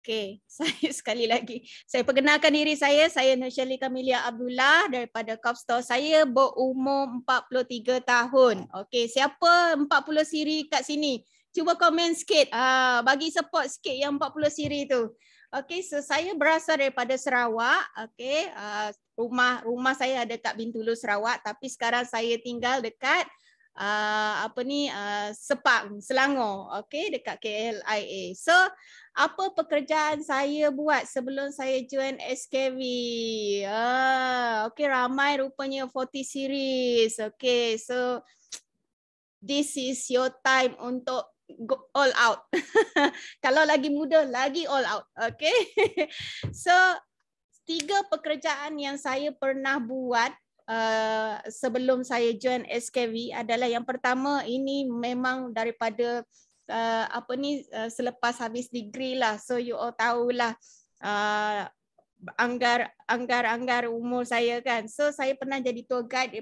Okey, saya sekali lagi. Saya perkenalkan diri saya Nur Shirley Kamilia Abdullah daripada Kopstor. Saya berumur 43 tahun. Okey, siapa 40 siri kat sini? Cuba komen sikit. Bagi support sikit yang 40 siri tu. Okey, so saya berasal daripada Sarawak. Okey, rumah saya ada kat Bintulu, Sarawak, tapi sekarang saya tinggal dekat Sepang, Selangor. Okey, dekat KLIA. So, apa pekerjaan saya buat sebelum saya join SKV? Okey, ramai rupanya 40 series. Okey, so this is your time untuk go all out. Kalau lagi muda, lagi all out. Okey. So, 3 pekerjaan yang saya pernah buat sebelum saya join SKV adalah yang pertama, ini memang daripada selepas habis degree lah. So you all tahulah anggar umur saya kan. So saya pernah jadi tour guide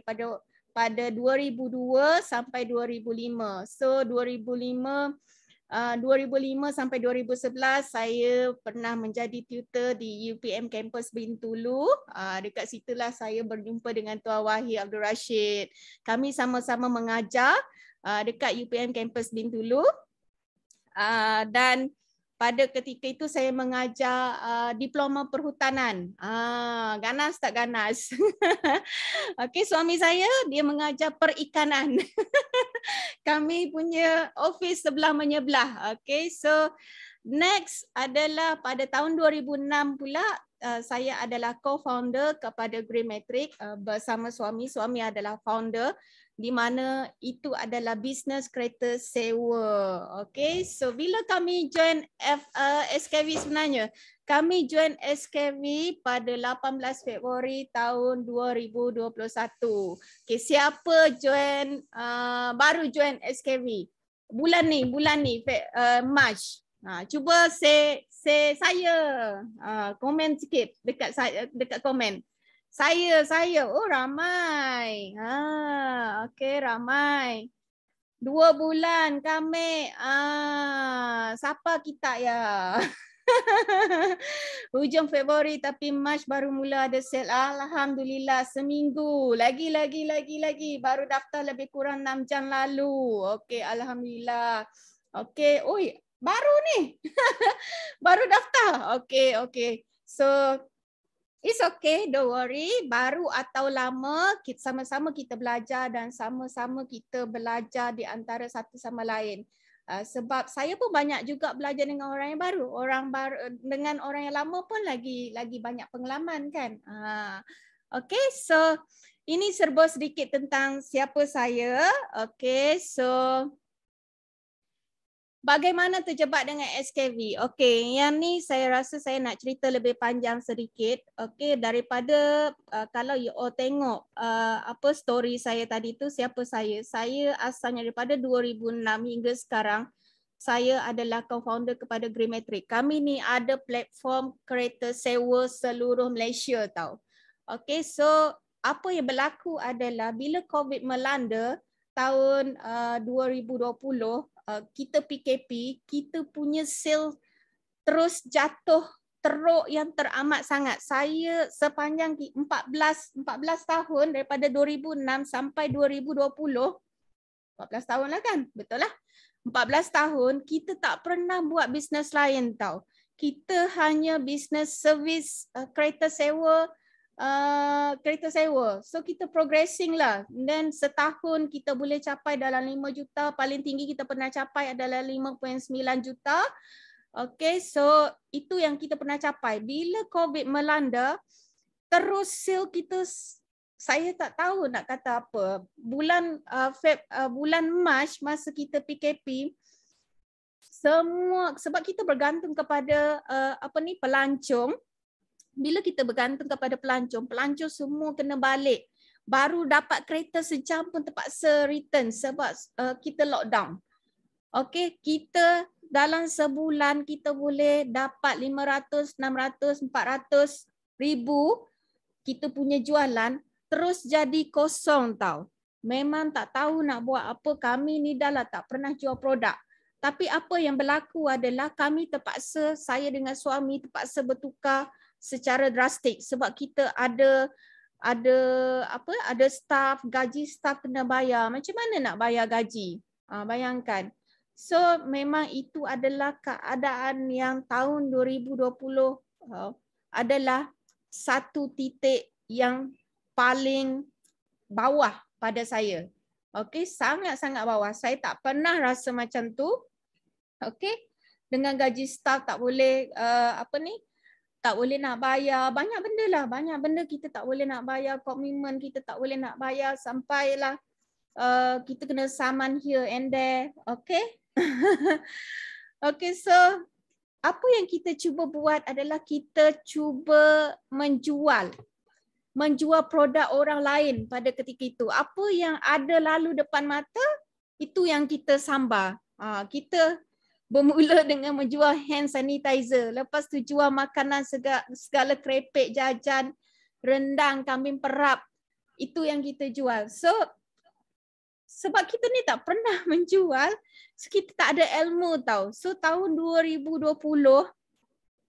pada 2002 sampai 2005. So 2005 sampai 2011 saya pernah menjadi tutor di UPM Campus Bintulu. Dekat situlah saya berjumpa dengan Tuan Wahid Abdul Rashid. Kami sama-sama mengajar dekat UPM Campus Bintulu. Dan pada ketika itu saya mengajar diploma perhutanan. Ganas tak ganas? Okey, suami saya dia mengajar perikanan. Kami punya office sebelah menyebelah. Okay, so next adalah pada tahun 2006 pula saya adalah co-founder kepada Green Matrix bersama suami. Suami adalah founder di mana itu adalah bisnes kereta sewa. Okay, so bila kami join SKV sebenarnya? Kami join SKV pada 18 Februari tahun 2021. Okay, siapa baru join SKV? Bulan ni March. Cuba say saya. Komen sikit dekat komen. Saya. Oh, ramai. Okay, ramai. 2 bulan kami. Siapa kita ya? Hujung Februari tapi Mac baru mula ada sale. Alhamdulillah, seminggu. Lagi. Baru daftar lebih kurang 6 jam lalu. Okey, alhamdulillah. Okey, oi, baru ni. Baru daftar. Okey. So it's okay, don't worry. Baru atau lama, sama-sama kita belajar dan sama-sama kita belajar di antara satu sama lain. Sebab saya pun banyak juga belajar dengan orang yang baru. Dengan orang yang lama pun lagi banyak pengalaman kan. Okay, so ini serba sedikit tentang siapa saya. Okay, so bagaimana terjebak dengan SKV? Okey, yang ni saya rasa saya nak cerita lebih panjang sedikit. Okey, daripada kalau you all tengok story saya tadi tu, siapa saya? Saya asalnya daripada 2006 hingga sekarang saya adalah co-founder kepada Green Matrix. Kami ni ada platform kereta sewa seluruh Malaysia tau. Okey, so apa yang berlaku adalah bila COVID melanda tahun 2020, kita PKP, kita punya sale terus jatuh teruk yang teramat sangat. Saya sepanjang 14 tahun daripada 2006 sampai 2020, 14 tahun lah kan? Betul lah. 14 tahun kita tak pernah buat bisnes lain tau. Kita hanya bisnes servis kereta sewa. So kita progressing lah. Dan setahun kita boleh capai dalam 5 juta. Paling tinggi kita pernah capai adalah 5.9 juta. Okay, so itu yang kita pernah capai. Bila COVID melanda, terus sale kita, saya tak tahu nak kata apa. Bulan Mac masa kita PKP, semua sebab kita bergantung kepada pelancong. Bila kita bergantung kepada pelancong semua kena balik. Baru dapat kereta sejam pun terpaksa return sebab kita lockdown. Okey, kita dalam sebulan kita boleh dapat 500, 600, 400 ribu kita punya jualan terus jadi kosong tau. Memang tak tahu nak buat apa. Kami ni dah lah tak pernah jual produk. Tapi apa yang berlaku adalah kami terpaksa, saya dengan suami terpaksa bertukar secara drastik sebab kita ada staff, gaji staff kena bayar. Macam mana nak bayar gaji? Bayangkan. So memang itu adalah keadaan yang tahun 2020 adalah satu titik yang paling bawah pada saya. Okey, sangat-sangat bawah. Saya tak pernah rasa macam tu. Okey, dengan gaji staff tak boleh tak boleh nak bayar, banyak benda lah, banyak benda kita tak boleh nak bayar, komitmen kita tak boleh nak bayar, sampailah kita kena saman here and there. Okay. Okay, so apa yang kita cuba buat adalah kita cuba menjual produk orang lain pada ketika itu. Apa yang ada lalu depan mata, itu yang kita sambar. Kita bermula dengan menjual hand sanitizer. Lepas tu jual makanan segala kerepek, jajan, rendang, kambing perap. Itu yang kita jual. So, sebab kita ni tak pernah menjual, so kita tak ada ilmu tau. So, tahun 2020,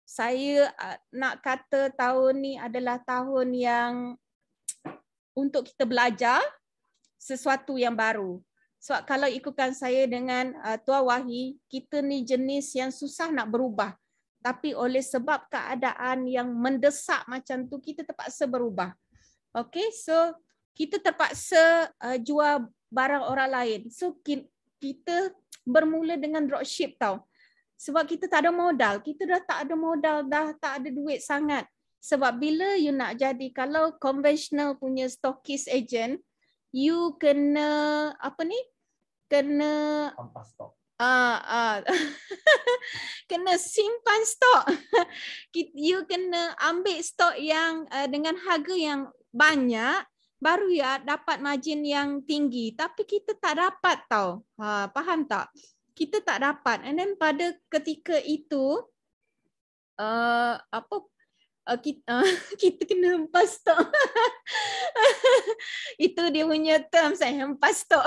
saya nak kata tahun ni adalah tahun yang untuk kita belajar sesuatu yang baru. Sebab kalau ikutkan saya dengan Tuan Wahyi, kita ni jenis yang susah nak berubah. Tapi oleh sebab keadaan yang mendesak macam tu, kita terpaksa berubah. Okay, so kita terpaksa jual barang orang lain. So kita bermula dengan dropship tau. Sebab kita tak ada modal. Kita dah tak ada modal, dah tak ada duit sangat. Sebab bila you nak jadi, kalau conventional punya stockist agent, you kena kena kena simpan stok. You kena ambil stok yang dengan harga yang banyak, baru ya dapat margin yang tinggi. Tapi kita tak dapat tau. Faham tak? Kita tak dapat. And then pada ketika itu kita kena hempas stok. Itu dia punya term, saya hempas stok.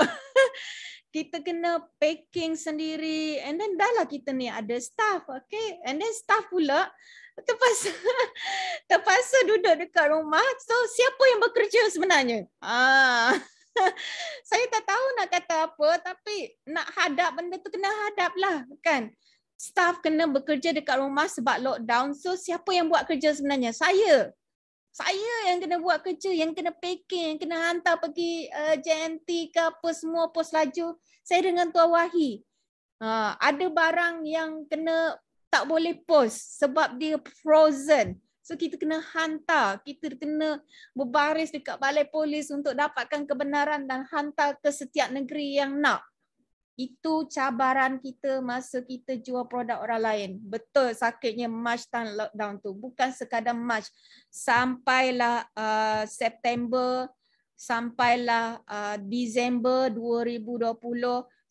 Kita kena packing sendiri, and then dah lah kita ni ada staff, okay, and then staff pula terpaksa duduk dekat rumah. So siapa yang bekerja sebenarnya? Saya tak tahu nak kata apa, tapi nak hadap benda tu kena hadap lah kan. Staff kena bekerja dekat rumah sebab lockdown. So siapa yang buat kerja sebenarnya? Saya yang kena buat kerja, yang kena packing, yang kena hantar pergi JNT ke apa semua, pos laju. Saya dengan Tuan Wahyi. Ada barang yang kena tak boleh post sebab dia frozen. So kita kena hantar, kita kena berbaris dekat balai polis untuk dapatkan kebenaran dan hantar ke setiap negeri yang nak. Itu cabaran kita masa kita jual produk orang lain. Betul sakitnya March tahun lockdown tu. Bukan sekadar March. Sampailah September, sampailah Disember 2020,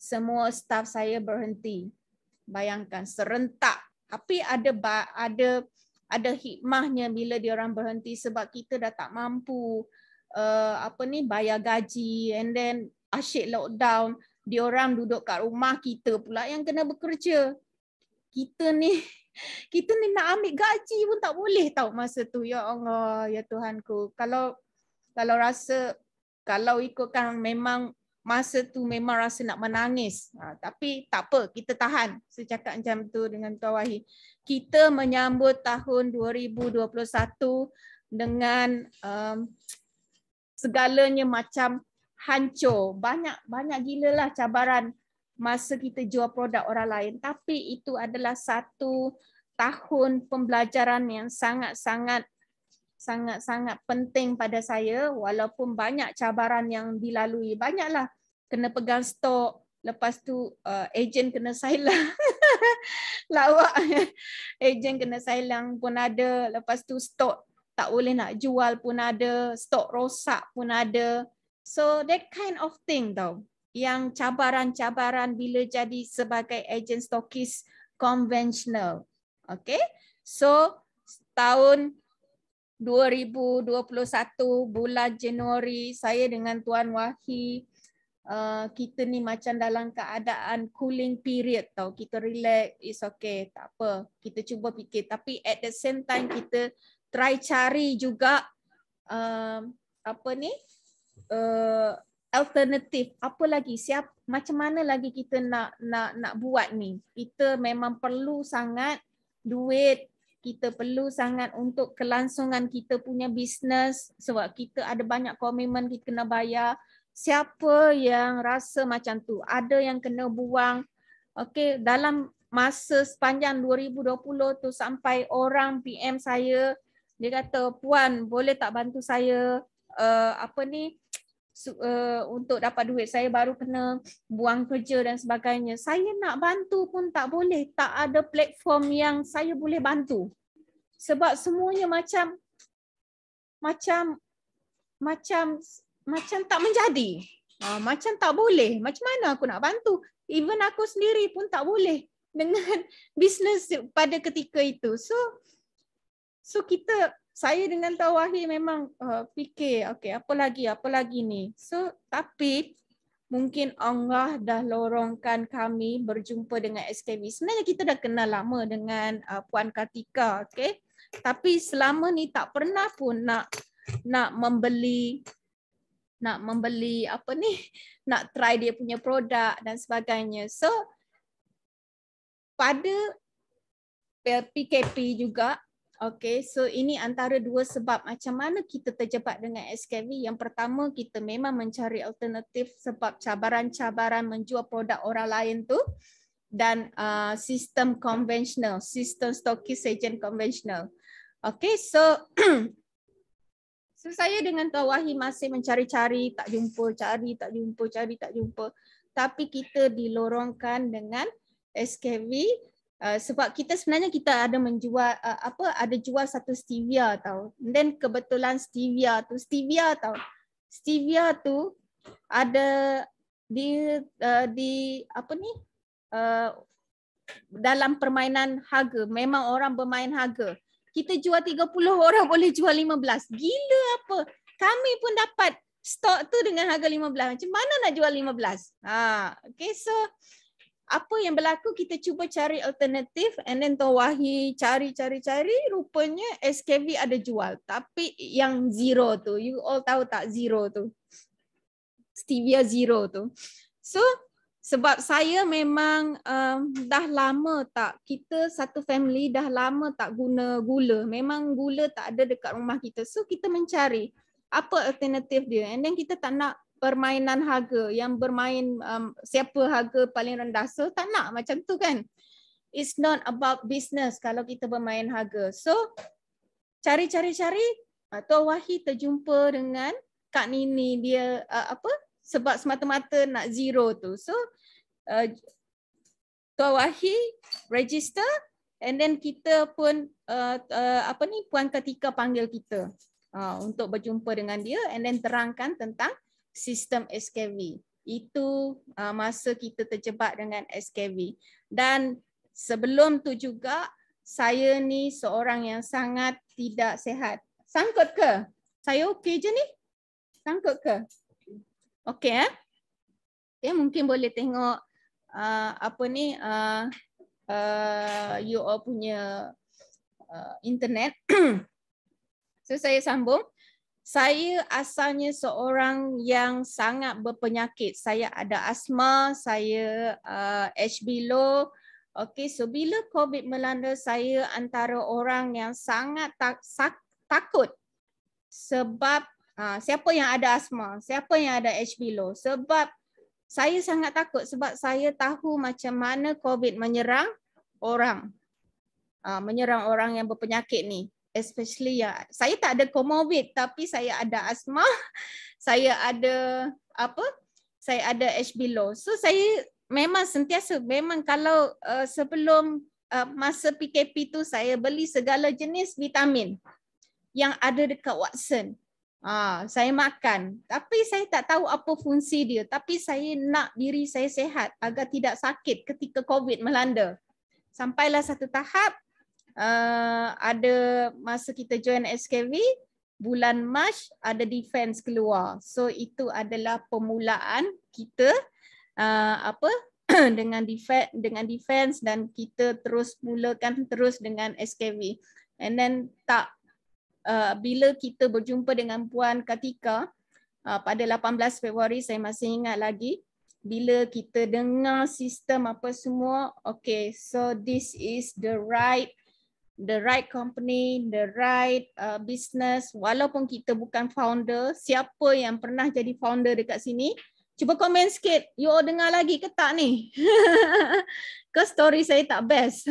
semua staf saya berhenti. Bayangkan, serentak. Tapi ada hikmahnya bila diorang berhenti sebab kita dah tak mampu bayar gaji, and then asyik lockdown. Diorang duduk kat rumah, kita pula yang kena bekerja. Kita ni nak ambil gaji pun tak boleh tahu masa tu. Ya Allah, ya Tuhanku. Kalau ikutkan memang masa tu memang rasa nak menangis. Tapi tak apa, kita tahan. Saya cakap macam tu dengan Tuan Wahyi. Kita menyambut tahun 2021 dengan segalanya macam hancur. Banyak gila lah cabaran masa kita jual produk orang lain. Tapi itu adalah satu tahun pembelajaran yang sangat-sangat penting pada saya. Walaupun banyak cabaran yang dilalui. Banyaklah. Kena pegang stok. Lepas tu ejen kena silang. Lawak. Ejen kena silang pun ada. Lepas tu stok tak boleh nak jual pun ada. Stok rosak pun ada. So that kind of thing tau. Yang cabaran-cabaran bila jadi sebagai agent stokis konvensional. Okay. So tahun 2021 bulan Januari, saya dengan Tuan Wahyi kita ni macam dalam keadaan cooling period tau. Kita relax, it's okay, tak apa. Kita cuba fikir. Tapi at the same time kita try cari juga apa ni? Alternatif. Apa lagi? Macam mana lagi kita nak buat ni? Kita memang perlu sangat duit, kita perlu sangat untuk kelangsungan kita punya bisnes sebab kita ada banyak komitmen kita kena bayar. Siapa yang rasa macam tu? Ada yang kena buang. Okey, dalam masa sepanjang 2020 tu sampai orang PM saya, dia kata, "Puan, boleh tak bantu saya untuk dapat duit, saya baru kena buang kerja dan sebagainya." Saya nak bantu pun tak boleh, tak ada platform yang saya boleh bantu. Sebab semuanya macam tak menjadi. Macam tak boleh. Macam mana aku nak bantu? Even aku sendiri pun tak boleh dengan bisnes pada ketika itu. So saya dengan Tawahi memang fikir, okay, apa lagi ni. So tapi mungkin Allah dah lorongkan kami berjumpa dengan SKV. Sebenarnya kita dah kenal lama dengan Puan Kartika, okay. Tapi selama ni tak pernah pun nak membeli apa ni, nak try dia punya produk dan sebagainya. So pada PKP juga, okay, so ini antara dua sebab macam mana kita terjebak dengan SKV. Yang pertama, kita memang mencari alternatif sebab cabaran-cabaran menjual produk orang lain tu, dan sistem konvensional, sistem stokis agent konvensional. Okay, so saya dengan Tawahi masih mencari-cari, tak jumpa, cari tak jumpa. Tapi kita dilorongkan dengan SKV sebab kita sebenarnya kita ada menjual ada jual satu stevia tau. Dan kebetulan stevia tu ada di apa ni? Dalam permainan harga, memang orang bermain harga. Kita jual 30, orang boleh jual 15. Gila apa? Kami pun dapat stok tu dengan harga 15. Macam mana nak jual 15? Okay, so apa yang berlaku, kita cuba cari alternatif, and then Tawahi cari, rupanya SKV ada jual. Tapi yang zero tu, you all tahu tak zero tu? Stevia zero tu. So sebab saya memang dah lama tak, kita satu family dah lama tak guna gula. Memang gula tak ada dekat rumah kita. So kita mencari apa alternatif dia. And then kita tak nak permainan harga yang bermain siapa harga paling rendah. So tak nak macam tu kan. It's not about business kalau kita bermain harga. So cari. Tawahi terjumpa dengan Kak Nini, dia sebab semata-mata nak zero tu. So Tawahi register, and then kita pun Puan Kartika panggil kita untuk berjumpa dengan dia, and then terangkan tentang sistem SKV. Itu masa kita terjebak dengan SKV. Dan sebelum tu juga, saya ni seorang yang sangat tidak sihat. Sangkut ke? Saya okey je ni? Sangkut ke? Okey Okay, mungkin boleh tengok you all punya internet. So saya sambung. Saya asalnya seorang yang sangat berpenyakit. Saya ada asma, saya HB low. Okay, so bila COVID melanda, saya antara orang yang sangat takut. Sebab siapa yang ada asma, siapa yang ada HB low? Sebab saya sangat takut sebab saya tahu macam mana COVID menyerang orang. Menyerang orang yang berpenyakit ni. Especially saya tak ada comorbid tapi saya ada asma, saya ada saya ada HB low. So saya memang sentiasa, memang kalau sebelum masa PKP tu saya beli segala jenis vitamin yang ada dekat Watson. Saya makan, tapi saya tak tahu apa fungsi dia. Tapi saya nak diri saya sihat agar tidak sakit ketika COVID melanda. Sampailah satu tahap, ada masa kita join SKV, bulan Mac ada defense keluar. So itu adalah permulaan kita dengan defense dan kita terus mulakan terus dengan SKV. And then bila kita berjumpa dengan Puan Katika pada 18 Februari, saya masih ingat lagi, bila kita dengar sistem apa semua, okay, so this is the right company, the right business. Walaupun kita bukan founder, siapa yang pernah jadi founder dekat sini, cuba komen sikit, you all dengar lagi ke tak ni? Ke story saya tak best?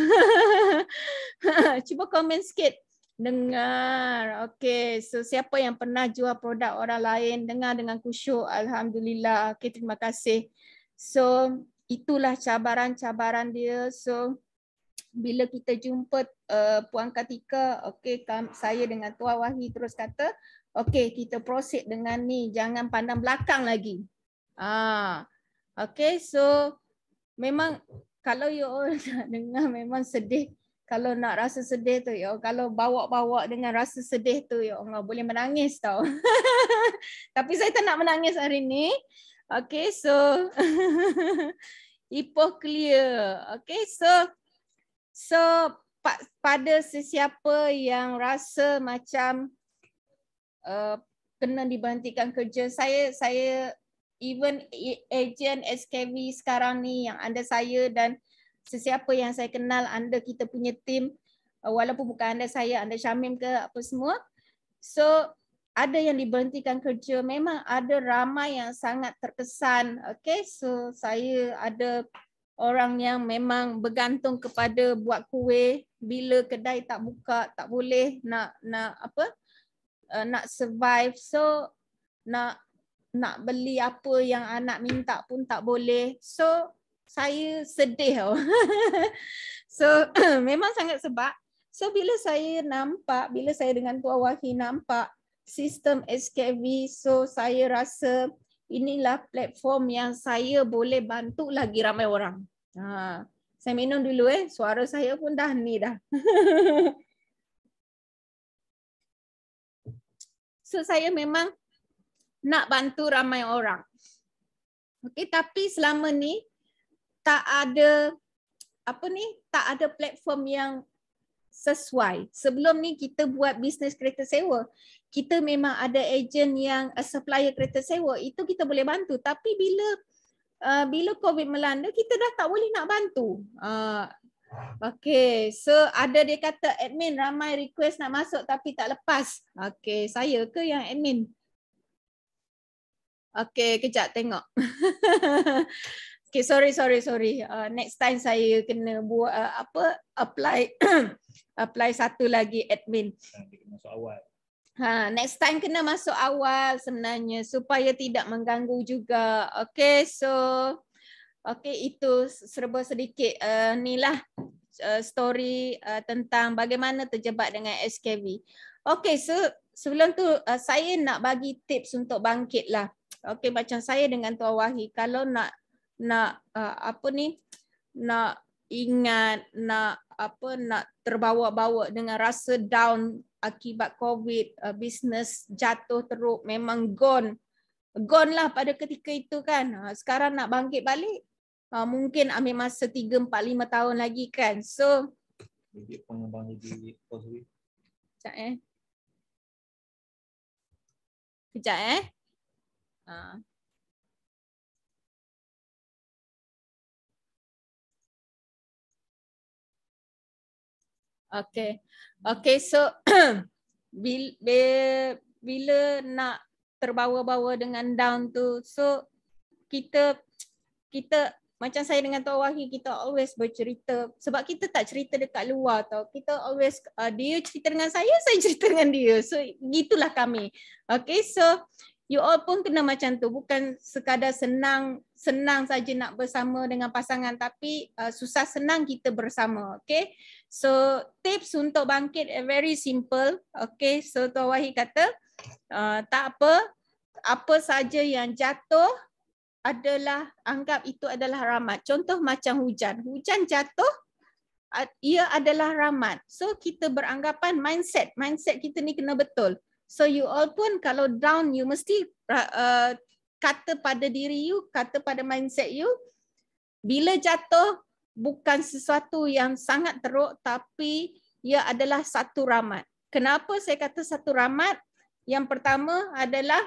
Cuba komen sikit. Dengar. Okay, so siapa yang pernah jual produk orang lain, dengar dengan khusyuk. Alhamdulillah. Okay, terima kasih. So itulah cabaran-cabaran dia. So bila kita jumpa Puan Katika, okay, saya dengan Tuan Wahid terus kata, okay, kita proceed dengan ni, jangan pandang belakang lagi. Okay, so memang kalau you all dengar memang sedih. Kalau nak rasa sedih tu, kalau bawa-bawa dengan rasa sedih tu, Allah boleh menangis tau. Tapi saya tak nak menangis hari ni. Okay, so Ipoh clear. Okay, so pada sesiapa yang rasa macam kena diberhentikan kerja, saya even agent SKV sekarang ni yang anda saya dan sesiapa yang saya kenal, anda kita punya tim, walaupun bukan anda saya, anda Syamim ke apa semua, so ada yang diberhentikan kerja, memang ada ramai yang sangat terkesan. Okay, so saya ada orang yang memang bergantung kepada buat kuih, bila kedai tak buka, tak boleh nak survive, so nak beli apa yang anak minta pun tak boleh. So saya sedih. So memang sangat sebab. So bila saya dengan Tuan Wahid nampak sistem SKV, so saya rasa inilah platform yang saya boleh bantu lagi ramai orang. Saya minum dulu suara saya pun dah ni dah. So saya memang nak bantu ramai orang. Okay, tapi selama ni tak ada platform yang sesuai. Sebelum ni kita buat bisnes kereta sewa, kita memang ada ejen yang supplier kereta sewa, itu kita boleh bantu. Tapi bila COVID melanda, kita dah tak boleh nak bantu. Okay, so ada dia kata admin ramai request nak masuk tapi tak lepas. Okay, saya ke yang admin? Okay, kejap tengok. Okay, sorry. Next time saya kena buat apply satu lagi admin. Masuk awal. Next time kena masuk awal sebenarnya supaya tidak mengganggu juga. Okay, so itu serba sedikit inilah story tentang bagaimana terjebak dengan SKV. Okay, so sebelum tu saya nak bagi tips untuk bangkit lah. Okay, macam saya dengan Tuan Wahid, kalau nak ingat, nak terbawa-bawa dengan rasa down akibat COVID, bisnes jatuh teruk, memang gone lah pada ketika itu kan. Sekarang nak bangkit balik, mungkin ambil masa 3, 4, 5 tahun lagi kan. So pengembang di Poswi. Kejap Okay, so bila nak terbawa-bawa dengan down tu, so kita macam saya dengan Tuan Wahid, kita always bercerita, sebab kita tak cerita dekat luar tau. Kita always dia cerita dengan saya cerita dengan dia. So gitulah kami. Okay, so you all pun kena macam tu, bukan sekadar senang saja nak bersama dengan pasangan, tapi susah senang kita bersama. Okay, so tips untuk bangkit very simple. Okay, so Tuan Wahid kata tak apa saja yang jatuh adalah, anggap itu adalah rahmat. Contoh macam hujan jatuh, ia adalah rahmat. So kita beranggapan mindset kita ni kena betul. So you all pun kalau down, you mesti kata pada diri you, kata pada mindset you, bila jatuh bukan sesuatu yang sangat teruk, tapi ia adalah satu rahmat. Kenapa saya kata satu rahmat? Yang pertama adalah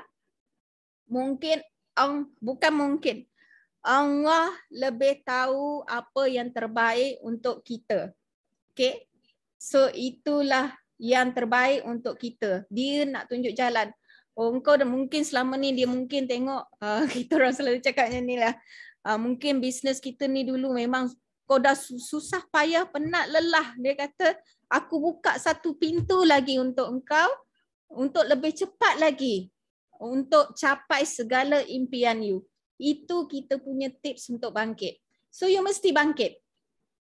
bukan mungkin. Allah lebih tahu apa yang terbaik untuk kita. Okay? So itulah yang terbaik untuk kita. Dia nak tunjuk jalan. Oh, engkau dah mungkin selama ni dia mungkin tengok kita orang selalu cakapnya ni lah. Mungkin bisnes kita ni dulu memang kau dah susah payah, penat, lelah. Dia kata, aku buka satu pintu lagi untuk engkau untuk lebih cepat lagi untuk capai segala impian you. Itu kita punya tips untuk bangkit. So you mesti bangkit.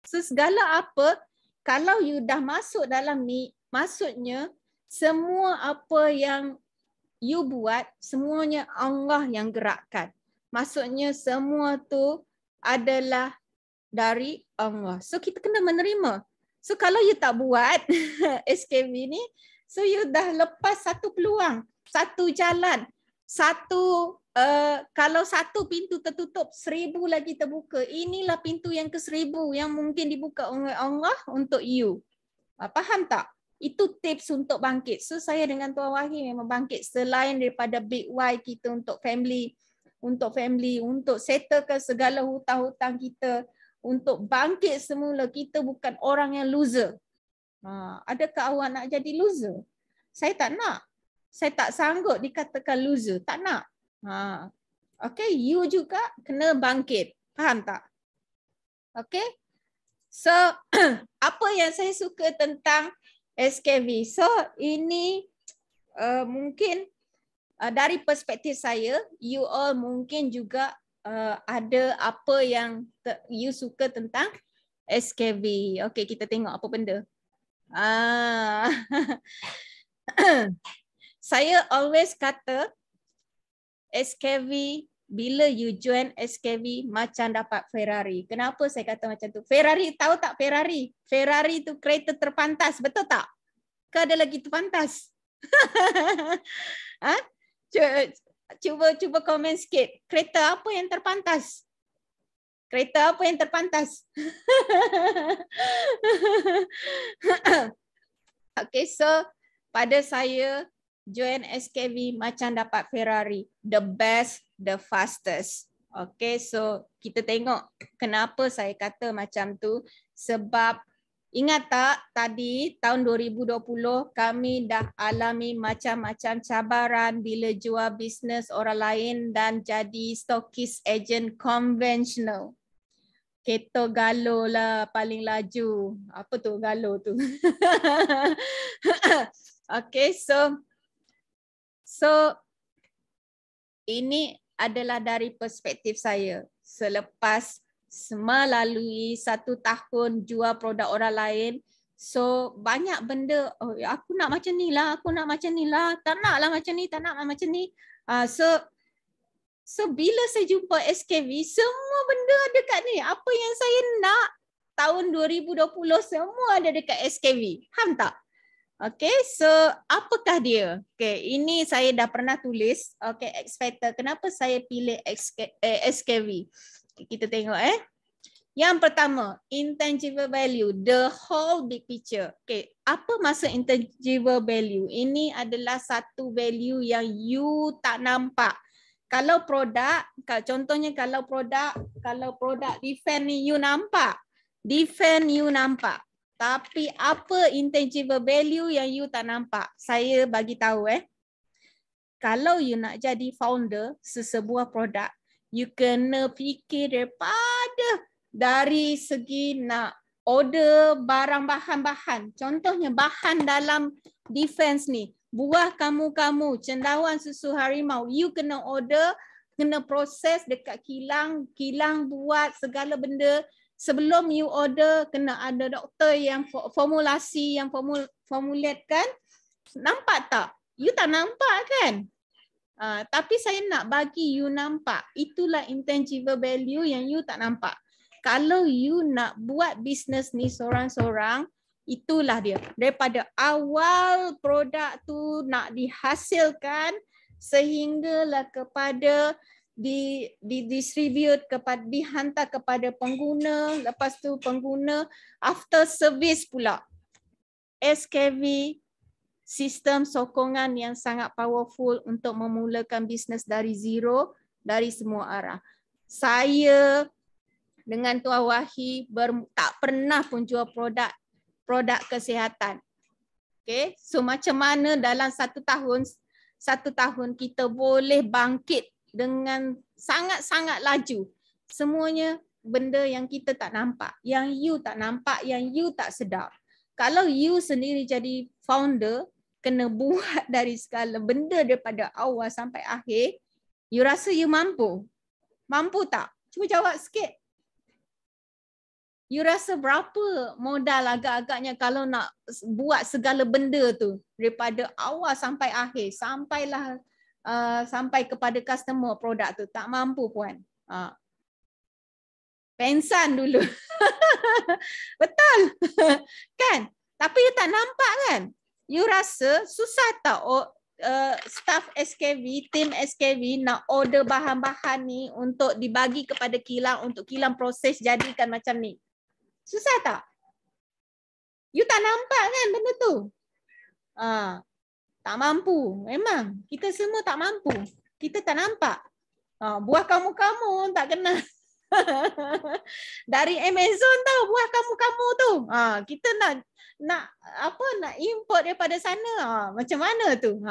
So segala apa, kalau you dah masuk dalam ni, maksudnya semua apa yang you buat, semuanya Allah yang gerakkan. Maksudnya semua tu adalah dari Allah. So kita kena menerima. So kalau you tak buat SKV ni, so you dah lepas satu peluang, satu jalan, kalau satu pintu tertutup, 1000 lagi terbuka. Inilah pintu yang ke-1000 yang mungkin dibuka oleh Allah untuk you. Faham tak? Itu tips untuk bangkit. So saya dengan Tuan Wahid memang bangkit selain daripada big why kita untuk family, untuk settlekan segala hutang-hutang kita, untuk bangkit semula. Kita bukan orang yang loser. Adakah awak nak jadi loser? Saya tak nak. Saya tak sanggup dikatakan loser. Tak nak. Okay, you juga kena bangkit. Faham tak? Okay. So, apa yang saya suka tentang SKV? So, ini mungkin dari perspektif saya, you all mungkin juga ada apa yang you suka tentang SKV. Okay, kita tengok apa benda. Saya always kata SKV, bila you join SKV macam dapat Ferrari. Kenapa saya kata macam tu? Ferrari, tahu tak Ferrari? Ferrari tu kereta terpantas, betul tak? Ke ada lagi terpantas? Cuba komen sikit. Kereta apa yang terpantas? Kereta apa yang terpantas? Okay, so pada saya join SKV macam dapat Ferrari. The best, the fastest. Okay, so kita tengok kenapa saya kata macam tu. Sebab ingat tak tadi tahun 2020 kami dah alami macam-macam cabaran bila jual bisnes orang lain dan jadi stockist agent konvensional. Keto Galo lah paling laju. Apa tu Galo tu? Okay, so ini adalah dari perspektif saya. Selepas melalui 1 tahun jual produk orang lain, so banyak benda, oh, aku nak macam ni lah, aku nak macam ni lah, tak nak lah macam ni, tak nak lah macam ni. So bila saya jumpa SKV, semua benda ada kat ni. Apa yang saya nak tahun 2020 semua ada dekat SKV. Faham tak? Okay, so apakah dia? Okay, ini saya dah pernah tulis. Okay, X Factor. Kenapa saya pilih SKV? Kita tengok Yang pertama, intangible value, the whole big picture. Okay, apa maksud intangible value? Ini adalah satu value yang you tak nampak. Kalau produk, contohnya kalau produk defend ni you nampak. Defend you nampak. Tapi apa intangible value yang you tak nampak? Saya bagi tahu Kalau you nak jadi founder sesebuah produk, you kena fikir dari segi nak order barang bahan-bahan. Contohnya bahan dalam defense ni. Buah kamu-kamu, cendawan susu harimau. You kena order, kena proses dekat kilang buat segala benda. Sebelum you order, kena ada doktor yang formulasi, yang formulatekan. Nampak tak? You tak nampak kan? Tapi saya nak bagi you nampak. Itulah intangible value yang you tak nampak. Kalau you nak buat bisnes ni seorang-seorang, Itulah dia. Daripada awal produk tu nak dihasilkan sehinggalah kepada didistribute kepada, dihantar kepada pengguna, lepas tu pengguna after service pula. SKV sistem sokongan yang sangat powerful untuk memulakan bisnes dari zero, dari semua arah. Saya dengan Tuan Wahi tak pernah pun jual produk kesihatan. Okay, so macam mana dalam satu tahun kita boleh bangkit dengan sangat-sangat laju. Semuanya benda yang kita tak nampak, yang you tak nampak, yang you tak sedar. Kalau you sendiri jadi founder, kena buat dari segala benda daripada awal sampai akhir, you rasa you mampu? Mampu tak? Cuba jawab sikit. You rasa berapa modal agak-agaknya kalau nak buat segala benda tu daripada awal sampai akhir, sampailah sampai kepada customer produk tu? Tak mampu puan. Pensan dulu. Betul. Kan? Tapi you tak nampak kan? You rasa susah tak staff SKV, tim SKV nak order bahan-bahan ni untuk dibagi kepada kilang untuk kilang proses jadikan macam ni? Susah tak? You tak nampak kan benda tu? Tak mampu. Memang kita semua tak mampu. Kita tak nampak. Buah kamu-kamu tak kenal. Dari Amazon tahu buah kamu-kamu tu. Kita nak import daripada sana. Macam mana tu?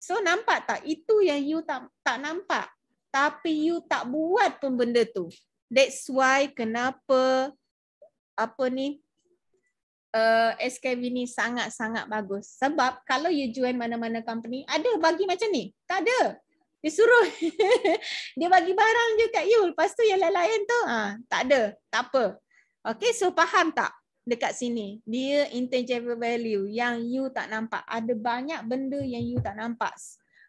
So nampak tak? Itu yang you tak nampak. Tapi you tak buat pun benda tu. That's why kenapa SKV ni sangat-sangat bagus. Sebab kalau you join mana-mana company, ada bagi macam ni? Tak ada. Dia suruh dia bagi barang je kat you. Lepas tu yang lain-lain tu tak ada. Tak apa. Okay, so faham tak? Dekat sini dia intangible value yang you tak nampak. Ada banyak benda yang you tak nampak.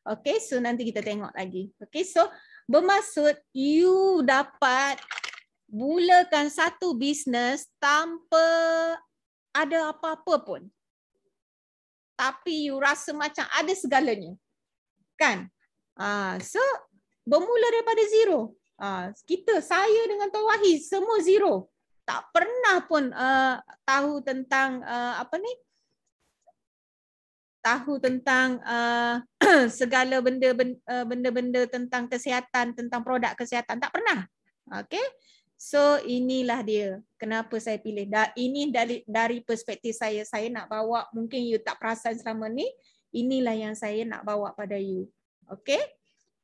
Okay, so nanti kita tengok lagi. Okay, so bermaksud you dapat mulakan satu bisnes tanpa ada apa-apa pun. Tapi you rasa macam ada segalanya. Kan? So bermula daripada zero. Saya dengan Tuan Wahi semua zero. Tak pernah pun tahu tentang tahu tentang segala benda-benda tentang kesihatan, tentang produk kesihatan. Tak pernah. Okay? So inilah dia kenapa saya pilih. Ini dari perspektif saya. Saya nak bawa, mungkin you tak perasan selama ni, inilah yang saya nak bawa pada you. Okay.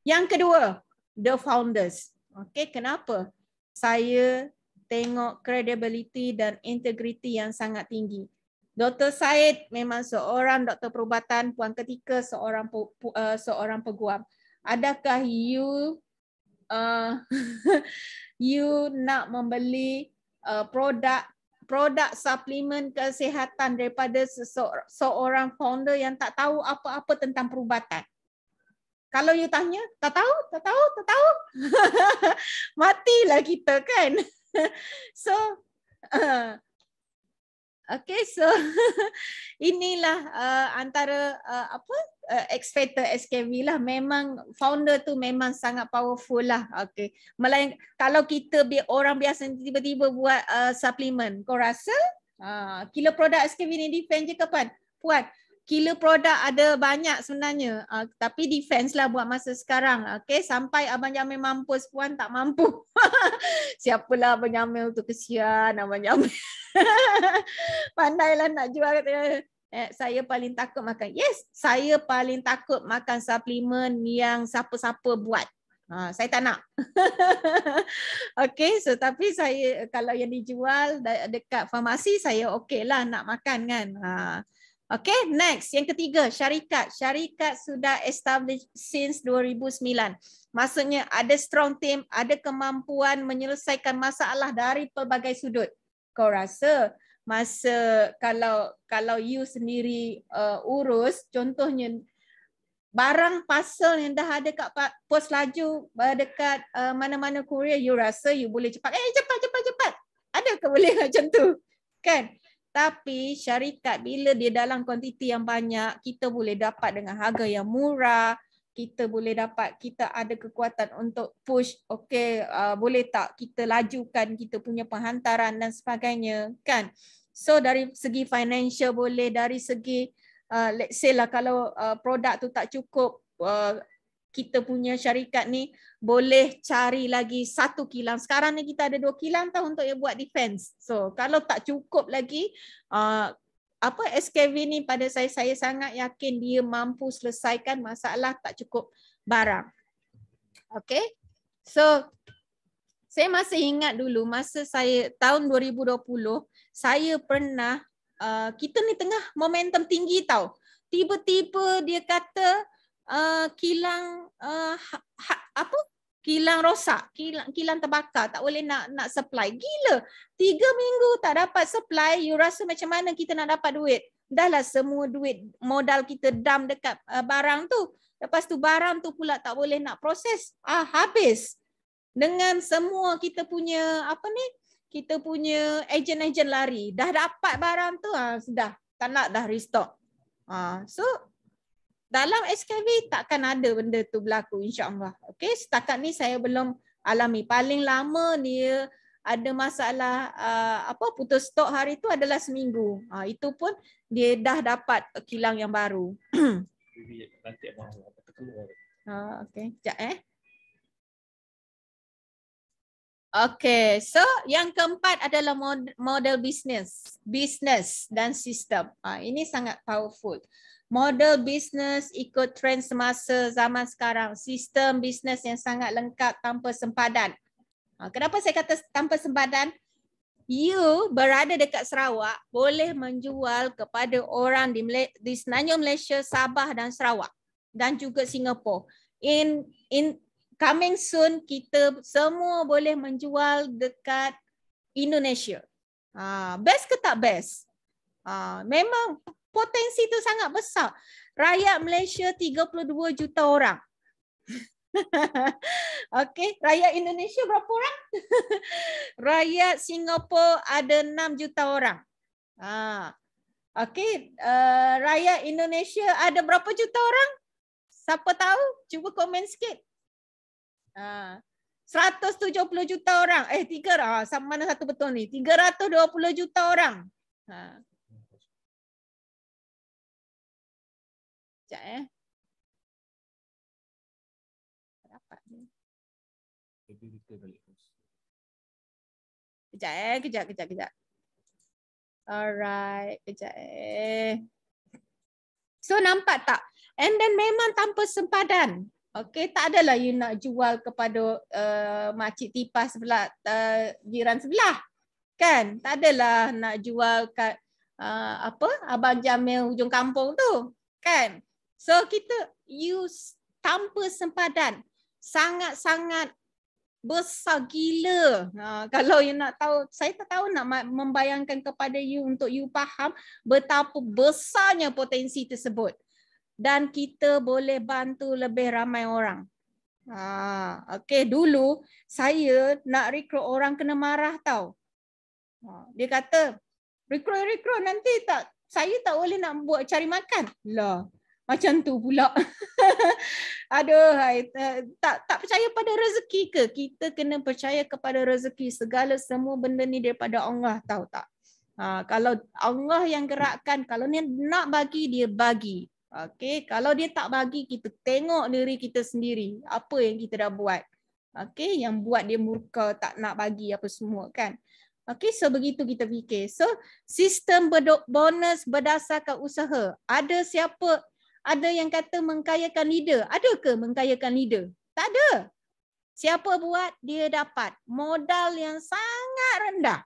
Yang kedua, the founders. Okay, kenapa? Saya tengok credibility dan integrity yang sangat tinggi. Dr. Syed memang seorang doktor perubatan, Puan Ketika seorang peguam. Adakah you you nak membeli produk suplemen kesihatan daripada seorang founder yang tak tahu apa-apa tentang perubatan? Kalau you tanya, tak tahu. Matilah kita kan. So okay, so inilah antara X factor SKV lah. Memang founder tu memang sangat powerful lah. Okay. Kalau kita orang biasa tiba-tiba buat suplemen, kau rasa kilo produk SKV ni defend je kapan? Puan, kilo produk ada banyak sebenarnya, tapi defense lah buat masa sekarang. Okay, sampai Abang Jamil mampus, Puan tak mampu. Siapalah Abang Jamil tu, kesian Abang Jamil. Pandailah nak jual. Saya paling takut makan. Yes, saya paling takut makan suplemen yang siapa-siapa buat. Saya tak nak. Okay, so tapi saya kalau yang dijual dekat farmasi, saya okey lah nak makan kan. Okay, next. Yang ketiga, syarikat. Syarikat sudah established since 2009. Maksudnya ada strong team, ada kemampuan menyelesaikan masalah dari pelbagai sudut. Kau rasa masa kalau you sendiri urus, contohnya barang parcel yang dah ada kat pos laju dekat mana-mana courier, you rasa you boleh cepat. Cepat. Ada ke boleh macam tu? Kan? Tapi syarikat bila dia dalam kuantiti yang banyak, kita boleh dapat dengan harga yang murah, kita boleh dapat, kita ada kekuatan untuk push, okey, boleh tak kita lajukan kita punya penghantaran dan sebagainya, kan? So dari segi financial boleh, dari segi let's say lah kalau produk tu tak cukup, kita punya syarikat ni boleh cari lagi 1 kilang. Sekarang ni kita ada 2 kilang tau untuk buat defense. So kalau tak cukup lagi, SKV ni pada saya sangat yakin dia mampu selesaikan masalah tak cukup barang. Okay. So saya masih ingat dulu masa saya tahun 2020, saya pernah, kita ni tengah momentum tinggi tau. Tiba-tiba dia kata kilang kilang rosak, kilang terbakar, tak boleh nak supply. Gila. 3 minggu tak dapat supply, you rasa macam mana kita nak dapat duit? Dahlah semua duit modal kita dump dekat barang tu. Lepas tu barang tu pula tak boleh nak proses. Habis. Dengan semua kita punya kita punya ejen-ejen lari. Dah dapat barang tu, sudah tak nak dah restock. So dalam SKV takkan ada benda tu berlaku, insya-Allah. Okey, setakat ni saya belum alami. Paling lama dia ada masalah putus stok hari tu adalah seminggu. Itu pun dia dah dapat kilang yang baru. Nanti abang keluar. Okey, sekejap Okay, so yang keempat adalah model business dan sistem. Ini sangat powerful. Model business ikut trend semasa zaman sekarang. Sistem bisnes yang sangat lengkap tanpa sempadan. Kenapa saya kata tanpa sempadan? You berada dekat Sarawak boleh menjual kepada orang di Semenanjung Malaysia, Sabah dan Sarawak dan juga Singapura. In coming soon kita semua boleh menjual dekat Indonesia. Best ke tak best? Memang potensi itu sangat besar. Rakyat Malaysia 32 juta orang. Okey, rakyat Indonesia berapa orang? Rakyat Singapura ada 6 juta orang. Okey, rakyat Indonesia ada berapa juta orang? Siapa tahu? Cuba komen sikit. 170 juta orang. Sama mana satu betul ni? 320 juta orang. Sekejap dapat ni. Kejap. Alright, kejap So nampak tak? And then memang tanpa sempadan. Okey, tak adalah you nak jual kepada makcik tipas sebelah jiran sebelah. Kan? Tak adalah nak jual kat Abang Jamil hujung kampung tu. Kan? So kita use tanpa sempadan. Sangat-sangat besar gila. Kalau you nak tahu, saya tak tahu nak membayangkan kepada you untuk you faham betapa besarnya potensi tersebut. Dan kita boleh bantu lebih ramai orang. Okey, dulu saya nak rekrut orang kena marah tau. Dia kata, rekrut nanti saya tak boleh nak buat cari makan. Lah, macam tu pula. Aduh, tak percaya pada rezeki ke? Kita kena percaya kepada rezeki. Semua benda ni daripada Allah, tahu tak? Kalau Allah yang gerakkan, kalau dia nak bagi, dia bagi. Okey, kalau dia tak bagi, kita tengok diri kita sendiri. Apa yang kita dah buat. Okey, yang buat dia murka, tak nak bagi apa semua kan. Okey, so begitu kita fikir. So, sistem bonus berdasarkan usaha. Ada yang kata mengkayakan leader. Ada ke mengkayakan leader? Tak ada. Siapa buat, dia dapat. Modal yang sangat rendah.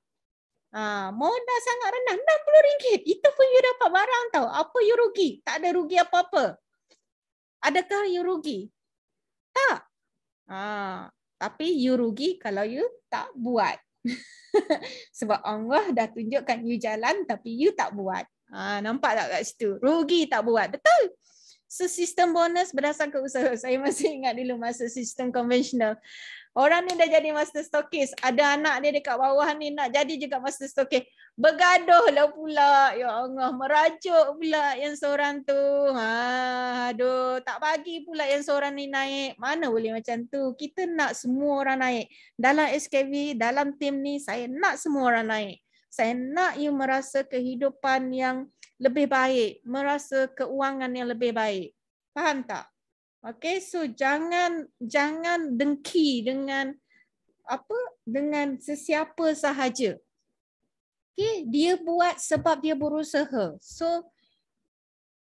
Modal sangat rendah, RM60. Itu pun you dapat barang tau. Apa you rugi? Tak ada rugi apa-apa. Adakah you rugi? Tak. Tapi you rugi kalau you tak buat. Sebab Allah dah tunjukkan you jalan tapi you tak buat. Nampak tak kat situ? Rugi tak buat. Betul. So sistem bonus berdasarkan usaha. Saya masih ingat dulu masa sistem konvensional. Orang ni dah jadi master stokis. Ada anak dia dekat bawah ni nak jadi juga master stokis. Bergaduh lah pula. Ya Allah, merajuk pula yang seorang tu. Aduh, tak bagi pula yang seorang ni naik. Mana boleh macam tu? Kita nak semua orang naik. Dalam SKV, dalam tim ni, saya nak semua orang naik. Saya nak you merasa kehidupan yang lebih baik. Merasa keuangan yang lebih baik. Faham tak? Okay, so jangan dengki dengan dengan sesiapa sahaja. Okay, dia buat sebab dia berusaha. So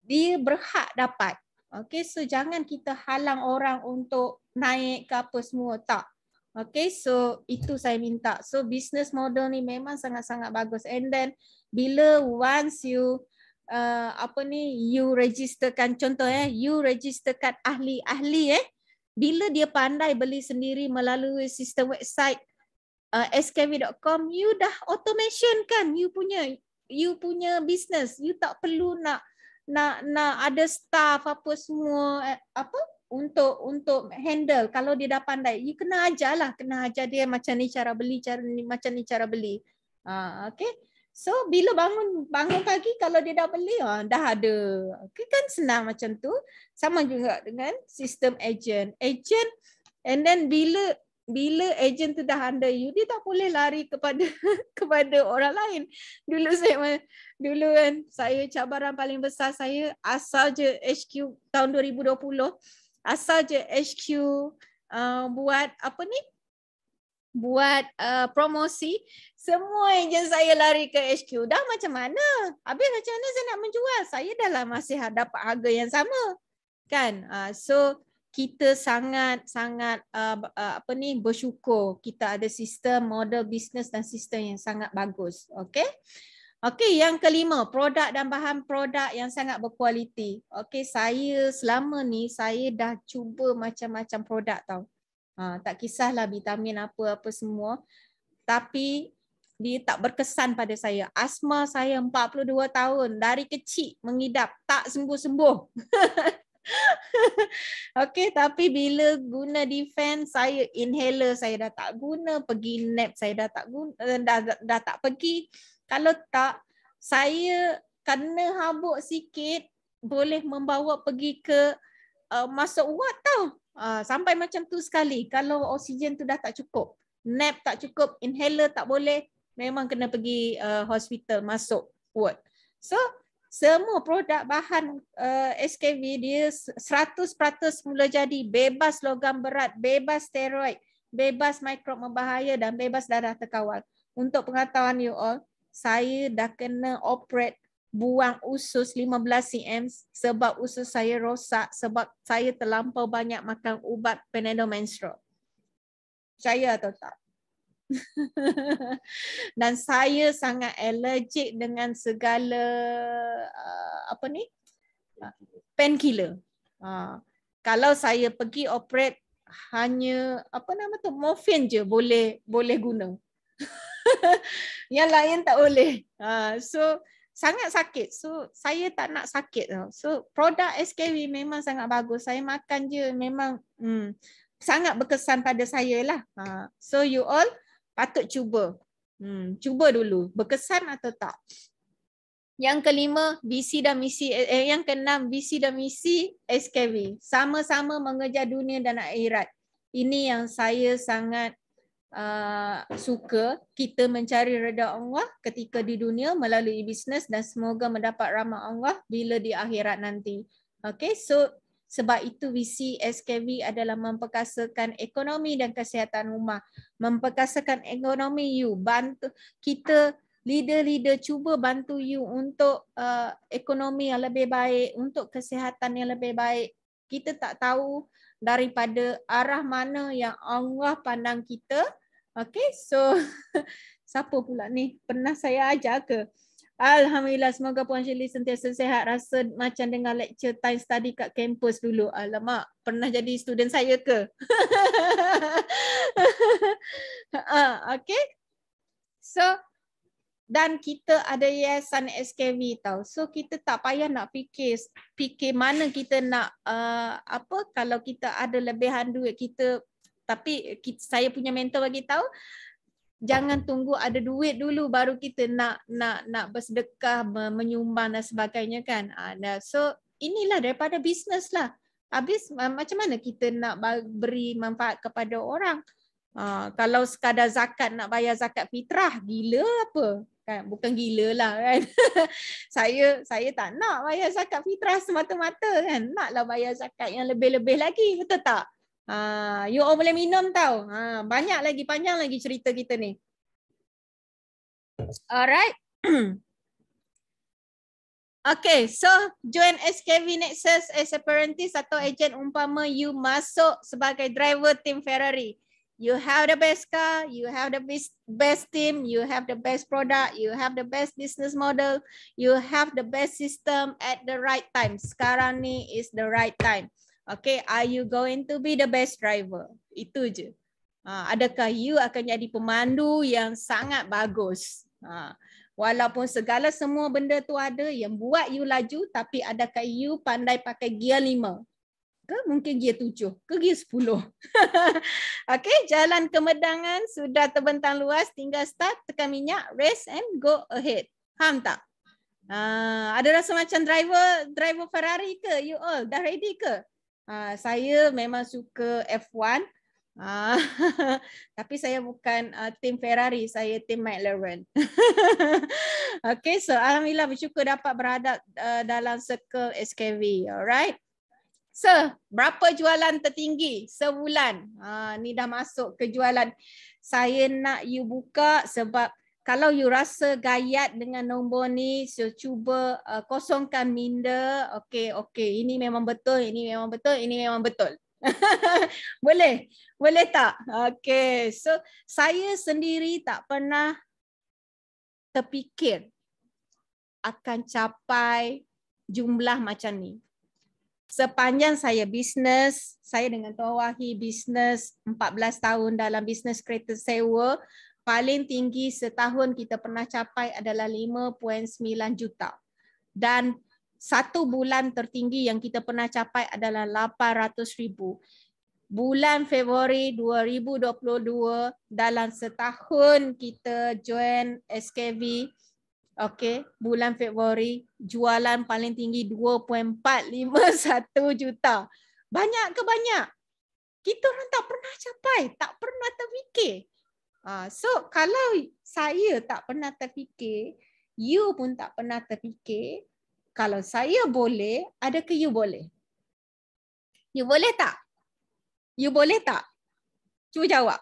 dia berhak dapat. Okay, so jangan kita halang orang untuk naik ke apa semua, tak. Okay, so itu saya minta. So business model ni memang sangat-sangat bagus. And then bila once you you registerkan, contoh you registerkan ahli-ahli bila dia pandai beli sendiri melalui sistem website skv.com, you dah automation kan you punya business. You tak perlu nak ada staff apa semua untuk handle. Kalau dia dah pandai, you kena ajar dia macam ni cara beli, macam ni cara beli. Okay. So bila bangun pagi kalau dia dah beli, dah ada. Okay, kan senang macam tu. Sama juga dengan sistem agent. And then bila agent tu dah under you, dia tak boleh lari kepada orang lain. Dulu kan saya cabaran paling besar saya asal je HQ tahun 2020, asal je HQ buat promosi, semua ejen saya lari ke HQ. Dah macam mana? Habis macam mana saya nak menjual? Saya dah lah masih dapat harga yang sama. Kan? So kita sangat bersyukur kita ada sistem model bisnes dan sistem yang sangat bagus. Okey? Okey, yang kelima, produk dan bahan produk yang sangat berkualiti. Okey, saya selama ni saya dah cuba macam-macam produk tau. Tak kisahlah vitamin apa-apa semua. Tapi dia tak berkesan pada saya. Asma saya 42 tahun. Dari kecil mengidap. Tak sembuh-sembuh. Okey, tapi bila guna defense, saya inhaler saya dah tak guna. Pergi nap saya dah tak guna. Dah tak pergi. Kalau tak, saya kena habuk sikit. Boleh membawa pergi ke masuk ward tau. Sampai macam tu sekali. Kalau oksigen tu dah tak cukup, nap tak cukup, inhaler tak boleh, memang kena pergi hospital, masuk ward. So semua produk bahan SKV dia 100% mula jadi, bebas logam berat, bebas steroid, bebas mikrob membahaya dan bebas darah terkawal. Untuk pengetahuan you all, saya dah kena operate buang usus 15 cm sebab usus saya rosak sebab saya terlampau banyak makan ubat Panadol menstrual. Percaya atau tak? Dan saya sangat allergic dengan segala painkiller. Kalau saya pergi operate, hanya morfin je boleh guna. Yang lain tak boleh. So sangat sakit. So saya tak nak sakit tau. So produk SKV memang sangat bagus. Saya makan je memang sangat berkesan pada saya lah. So you all patut cuba. Cuba dulu. Berkesan atau tak. Yang kelima, visi dan misi. Yang keenam, visi dan misi SKV. Sama-sama mengejar dunia dan akhirat. Ini yang saya sangat suka. Kita mencari redha Allah ketika di dunia melalui bisnes dan semoga mendapat rahmat Allah bila di akhirat nanti. Okay, so sebab itu visi SKV adalah memperkasakan ekonomi dan kesihatan rumah. Memperkasakan ekonomi you, bantu kita leader-leader cuba bantu you untuk ekonomi yang lebih baik, untuk kesihatan yang lebih baik. Kita tak tahu daripada arah mana yang Allah pandang kita. Okay, so siapa pula ni? Pernah saya ajar ke? Alhamdulillah, semoga Puan Shirley sentiasa sihat. Rasa macam dengar lecture time study kat kampus dulu. Alamak, pernah jadi student saya ke? Okay, so dan kita ada yayasan SKV tau. So kita tak payah nak fikir mana kita nak kalau kita ada lebihan duit, kita Tapi saya punya mentor bagi tahu, jangan tunggu ada duit dulu baru kita nak bersedekah, menyumbang dan sebagainya kan. So inilah daripada bisnes lah. Habis macam mana kita nak beri manfaat kepada orang? Kalau sekadar zakat, nak bayar zakat fitrah, gila apa? Kan? Bukan gila lah kan. saya tak nak bayar zakat fitrah semata-mata kan. Naklah bayar zakat yang lebih-lebih lagi, betul tak? You all boleh minum tau. Banyak lagi, panjang lagi cerita kita ni. Alright. Okay, so join SKV Nexus as apprentice atau agent umpama you masuk sebagai driver tim Ferrari. You have the best car, you have the best team, you have the best product, you have the best business model, you have the best system at the right time. Sekarang ni is the right time. Okay, are you going to be the best driver? Itu je. Adakah you akan jadi pemandu yang sangat bagus? Walaupun segala semua benda tu ada yang buat you laju, tapi adakah you pandai pakai gear 5? Ke mungkin gear 7 ke gear 10. Okay, jalan kemedangan sudah terbentang luas, tinggal start, tekan minyak, race and go ahead. Faham tak? Ada rasa macam driver Ferrari ke? You all dah ready ke? Saya memang suka F1. Tapi saya bukan tim Ferrari, saya tim McLaren. Okay, so alhamdulillah bersyukur dapat beradab dalam circle SKV. Alright. So, berapa jualan tertinggi sebulan? Ni dah masuk ke jualan. Saya nak you buka sebab kalau you rasa gayat dengan nombor ni, so cuba kosongkan minda. Okay. Ini memang betul, ini memang betul, ini memang betul. Boleh? Boleh tak? Okay. So, saya sendiri tak pernah terfikir akan capai jumlah macam ni. Sepanjang saya bisnes, saya dengan Tuan Wahid bisnes 14 tahun dalam bisnes kereta sewa, paling tinggi setahun kita pernah capai adalah 5.9 juta. Dan satu bulan tertinggi yang kita pernah capai adalah 800,000. Bulan Februari 2022, dalam setahun kita join SKV, okay, bulan Februari jualan paling tinggi 2.451 juta. Banyak ke banyak? Kita orang tak pernah capai, tak pernah terfikir. So kalau saya tak pernah terfikir, you pun tak pernah terfikir, kalau saya boleh, adakah you boleh? You boleh tak? You boleh tak? Cuba jawab.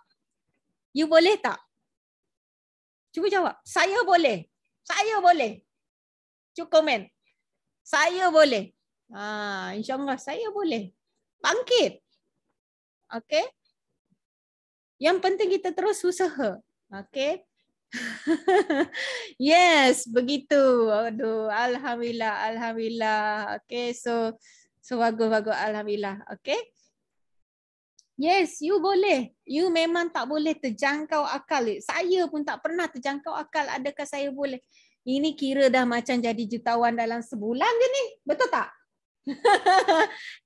You boleh tak? Cuba jawab. Saya boleh. Saya boleh. Cuba komen. Saya boleh. InsyaAllah saya boleh. Bangkit. Okay. Yang penting kita terus usaha. Okay. Yes, begitu. Aduh, alhamdulillah, alhamdulillah. Okay, so bagus. Alhamdulillah. Okay. Yes, you boleh. You memang tak boleh terjangkau akal. Saya pun tak pernah terjangkau akal. Adakah saya boleh? Ini kira dah macam jadi jutawan dalam sebulan je ni. Betul tak?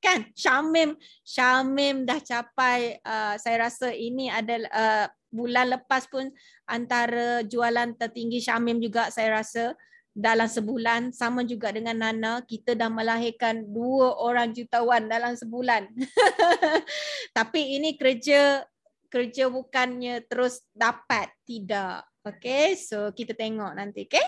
Kan? Syamim dah capai. Saya rasa ini adalah bulan lepas pun antara jualan tertinggi Syamim juga saya rasa. Dalam sebulan, sama juga dengan Nana, kita dah melahirkan 2 orang jutawan dalam sebulan. Tapi ini kerja bukannya terus dapat, tidak. Okay, so kita tengok nanti, okay?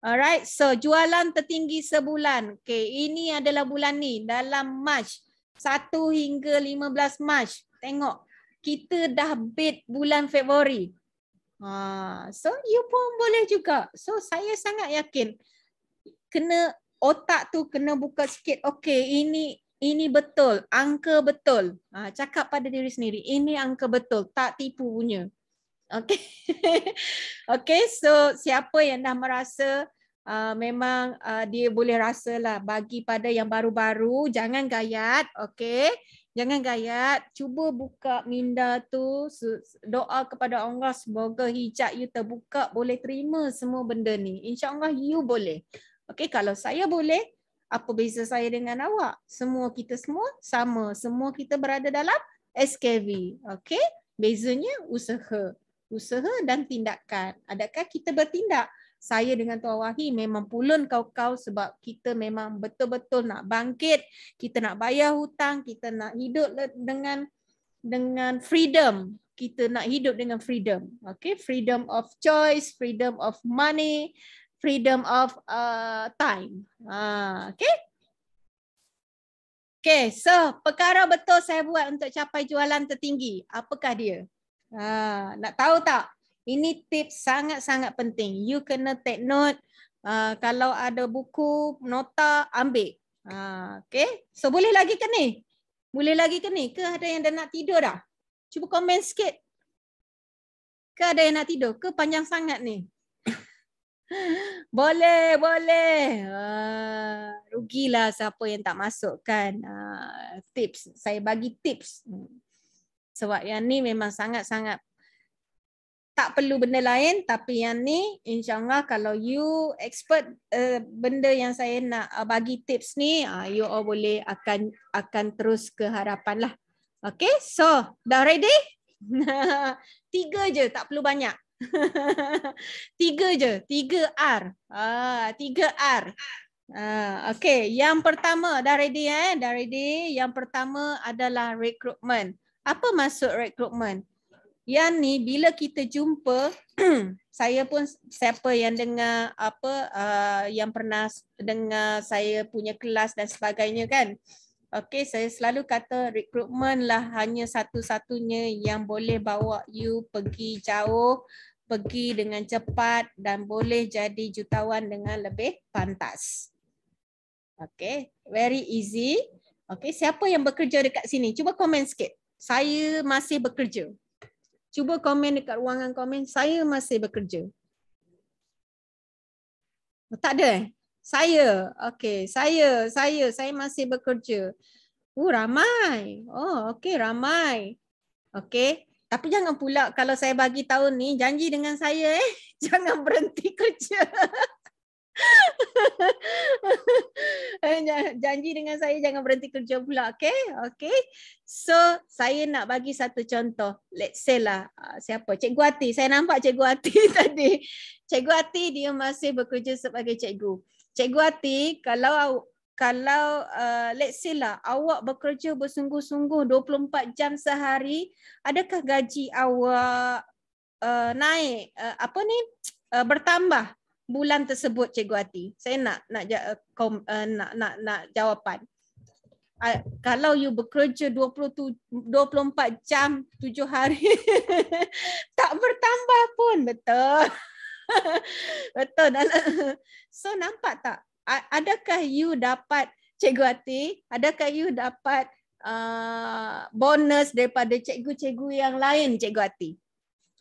Alright, so jualan tertinggi sebulan. Okay, ini adalah bulan ni, dalam Mac, 1 hingga 15 Mac. Tengok, kita dah bid bulan Februari. So you pun boleh juga. So saya sangat yakin kena otak tu kena buka sikit. Okay, ini betul, angka betul. Cakap pada diri sendiri, ini angka betul, tak tipu punya. Okay. Okay, so siapa yang dah merasa memang dia boleh rasalah, bagi pada yang baru-baru, jangan gayat. Okay. Jangan gayat, cuba buka minda tu, doa kepada Allah semoga hijab you terbuka, boleh terima semua benda ni. InsyaAllah you boleh. Okay, kalau saya boleh, apa beza saya dengan awak? Semua kita semua sama, semua kita berada dalam SKV. Okay, bezanya usaha. Usaha dan tindakan. Adakah kita bertindak? Saya dengan Tuan Wahi memang pulun kau-kau sebab kita memang betul-betul nak bangkit, kita nak bayar hutang, kita nak hidup dengan freedom. Kita nak hidup dengan freedom. Okay, freedom of choice, freedom of money, freedom of time. Okay. Okay, so perkara betul saya buat untuk capai jualan tertinggi. Apakah dia? Nak tahu tak? Ini tips sangat-sangat penting. You kena take note. Kalau ada buku, nota, ambil. Okay, so boleh lagi ke ni? Boleh lagi ke ni? Ke ada yang dah nak tidur dah? Cuba komen sikit. Ke ada yang nak tidur? Ke panjang sangat ni? Boleh, boleh. Rugilah siapa yang tak masukkan tips. Saya bagi tips. Sebab yang ni memang sangat-sangat tak perlu benda lain, tapi yang ni insyaAllah kalau you expert benda yang saya nak bagi tips ni, you all boleh akan terus ke harapan lah. Okay, so dah ready? 3 je, tak perlu banyak. 3 je, 3R. 3R. Okay, yang pertama dah ready Dah ready. Yang pertama adalah recruitment. Apa maksud recruitment? Yang ni bila kita jumpa saya pun siapa yang dengar yang pernah dengar saya punya kelas dan sebagainya kan. Okay, saya selalu kata recruitment lah hanya satu-satunya yang boleh bawa you pergi jauh, pergi dengan cepat dan boleh jadi jutawan dengan lebih pantas. Okay, very easy. Okay, siapa yang bekerja dekat sini? Cuba komen sikit. Saya masih bekerja. Cuba komen dekat ruangan komen, saya masih bekerja. Tak ada Saya, okey, saya masih bekerja. Ramai. Oh, okey, ramai. Okey, tapi jangan pula kalau saya bagi tahun ni janji dengan saya jangan berhenti kerja. Janji dengan saya jangan berhenti kerja pula, okey? Okey. So, saya nak bagi satu contoh. Let's say lah, siapa? Cikgu Ati. Saya nampak Cikgu Ati tadi. Cikgu Ati dia masih bekerja sebagai cikgu. Cikgu Ati, kalau let's say lah, awak bekerja bersungguh-sungguh 24 jam sehari, adakah gaji awak naik, bertambah bulan tersebut, Cikgu Ati? Saya nak jawapan. Kalau you bekerja 24 jam 7 hari tak bertambah pun, betul. Betul. So nampak tak? Adakah you dapat, Cikgu Ati, adakah you dapat bonus daripada cikgu-cikgu yang lain, Cikgu Ati?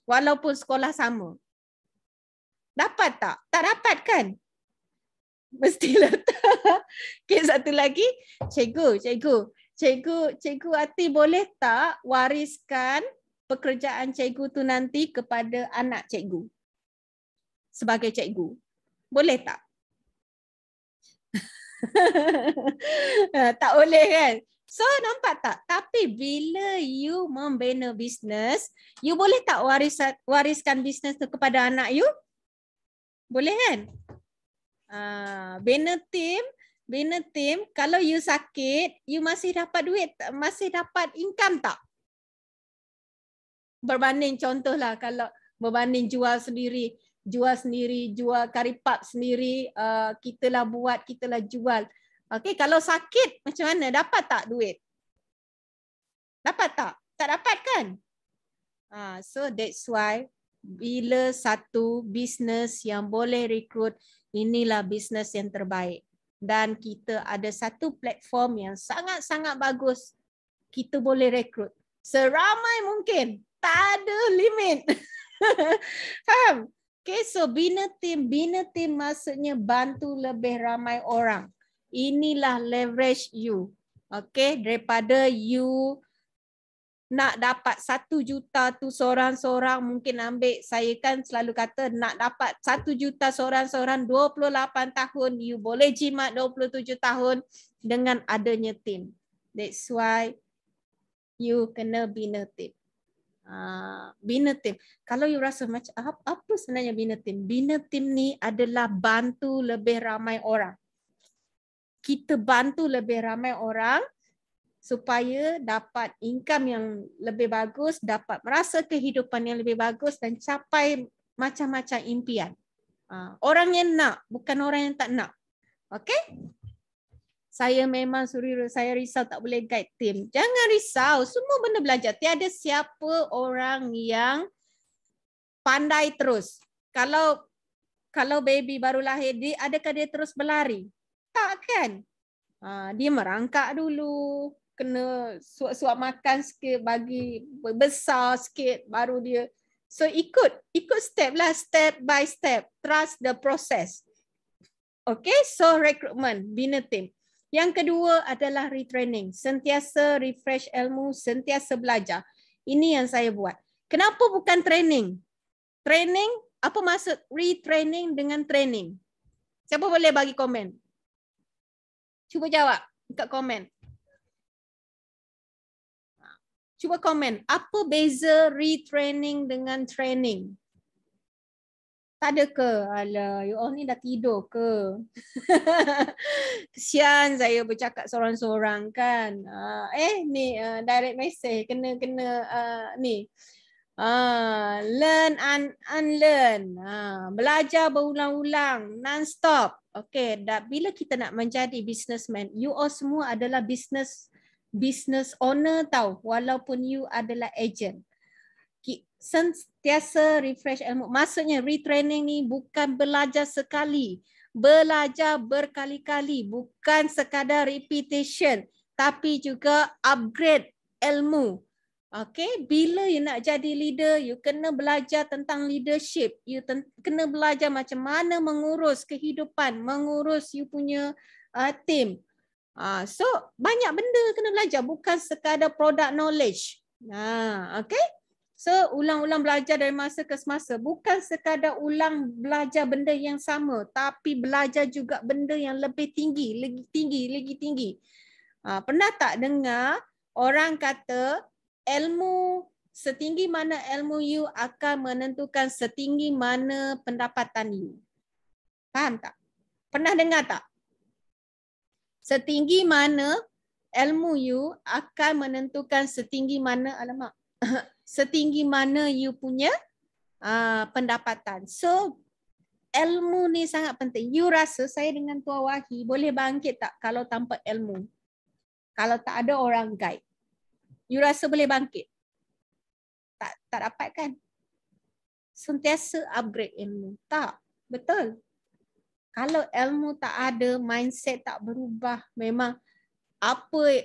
Walaupun sekolah sama. Dapat tak? Tak dapat kan? Mestilah tak. Okay, satu lagi. Cikgu Ati boleh tak wariskan pekerjaan cikgu tu nanti kepada anak cikgu? Sebagai cikgu. Boleh tak? Tak boleh kan? So nampak tak? Tapi bila you membina bisnes, you boleh tak wariskan bisnes tu kepada anak you? Boleh kan? Bina tim, kalau you sakit, you masih dapat duit, masih dapat income tak? Berbanding contohlah kalau berbanding jual karipap sendiri, kitalah buat, kitalah jual. Okey, kalau sakit macam mana? Dapat tak duit? Dapat tak? Tak dapat kan? So that's why bila satu bisnes yang boleh rekrut, inilah bisnes yang terbaik. Dan kita ada satu platform yang sangat-sangat bagus. Kita boleh rekrut seramai mungkin. Tak ada limit. Faham? Okay, so bina tim maksudnya bantu lebih ramai orang. Inilah leverage you. Okay, daripada you nak dapat 1 juta tu seorang-seorang, mungkin ambil, saya kan selalu kata nak dapat 1 juta seorang-seorang 28 tahun, you boleh jimat 27 tahun dengan adanya tim. That's why You kena bina tim. Bina tim. Kalau you rasa macam apa sebenarnya bina tim? Bina tim ni adalah bantu lebih ramai orang. Kita bantu lebih ramai orang supaya dapat income yang lebih bagus, dapat merasa kehidupan yang lebih bagus dan capai macam-macam impian. Orang yang nak, bukan orang yang tak nak. Okay? Saya memang saya risau tak boleh guide tim. Jangan risau, semua benda belajar. Tiada siapa orang yang pandai terus. Kalau baby baru lahir, adakah dia terus berlari? Tak kan? Dia merangkak dulu, kena suap-suap makan sikit, bagi besar sikit, baru dia. So ikut step lah, step by step. Trust the process. Okay, so recruitment, bina tim. Yang kedua adalah retraining. Sentiasa refresh ilmu, sentiasa belajar. Ini yang saya buat. Kenapa bukan training? Training, apa maksud retraining dengan training? Siapa boleh bagi komen? Cuba jawab dekat komen. Cuba komen. Apa beza retraining dengan training? Tak ada ke? Alah, you all ni dah tidur ke? Kesian saya bercakap seorang-seorang kan. Ni direct message kena ni. Learn and unlearn. Belajar berulang-ulang, non-stop. Okay, bila kita nak menjadi businessman, you all semua adalah business owner tau, walaupun you adalah agent. Sentiasa refresh ilmu. Maksudnya retraining ni bukan belajar sekali, belajar berkali-kali, bukan sekadar repetition, tapi juga upgrade ilmu. Okay, bila you nak jadi leader, you kena belajar tentang leadership, you kena belajar macam mana mengurus kehidupan, mengurus you punya team. So banyak benda kena belajar, bukan sekadar product knowledge. Okay. So ulang-ulang belajar dari masa ke semasa, bukan sekadar ulang belajar benda yang sama, tapi belajar juga benda yang lebih tinggi, lagi tinggi. Pernah tak dengar orang kata ilmu, setinggi mana ilmu you akan menentukan setinggi mana pendapatan you? Faham tak? Pernah dengar tak? Setinggi mana ilmu you akan menentukan setinggi mana, setinggi mana you punya pendapatan. So ilmu ni sangat penting. You rasa saya dengan Tuan Wahi boleh bangkit tak kalau tanpa ilmu? Kalau tak ada orang guide, you rasa boleh bangkit? Tak dapat kan? Sentiasa upgrade ilmu. Tak, betul. Kalau ilmu tak ada, mindset tak berubah, memang apa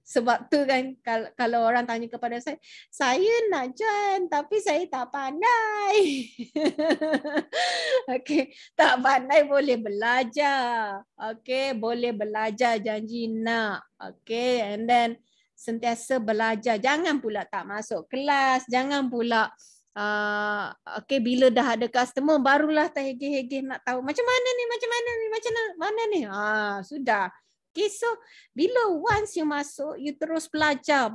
sebab tu kan kalau orang tanya kepada saya nak join tapi saya tak pandai. Okey, tak pandai boleh belajar. Okey, boleh belajar, janji nak. Okey, and then sentiasa belajar. Jangan pula tak masuk kelas, jangan pula bila dah ada customer barulah terhegeh-hegeh nak tahu macam mana ni. Sudah. Okay, so bila once you masuk, you terus belajar,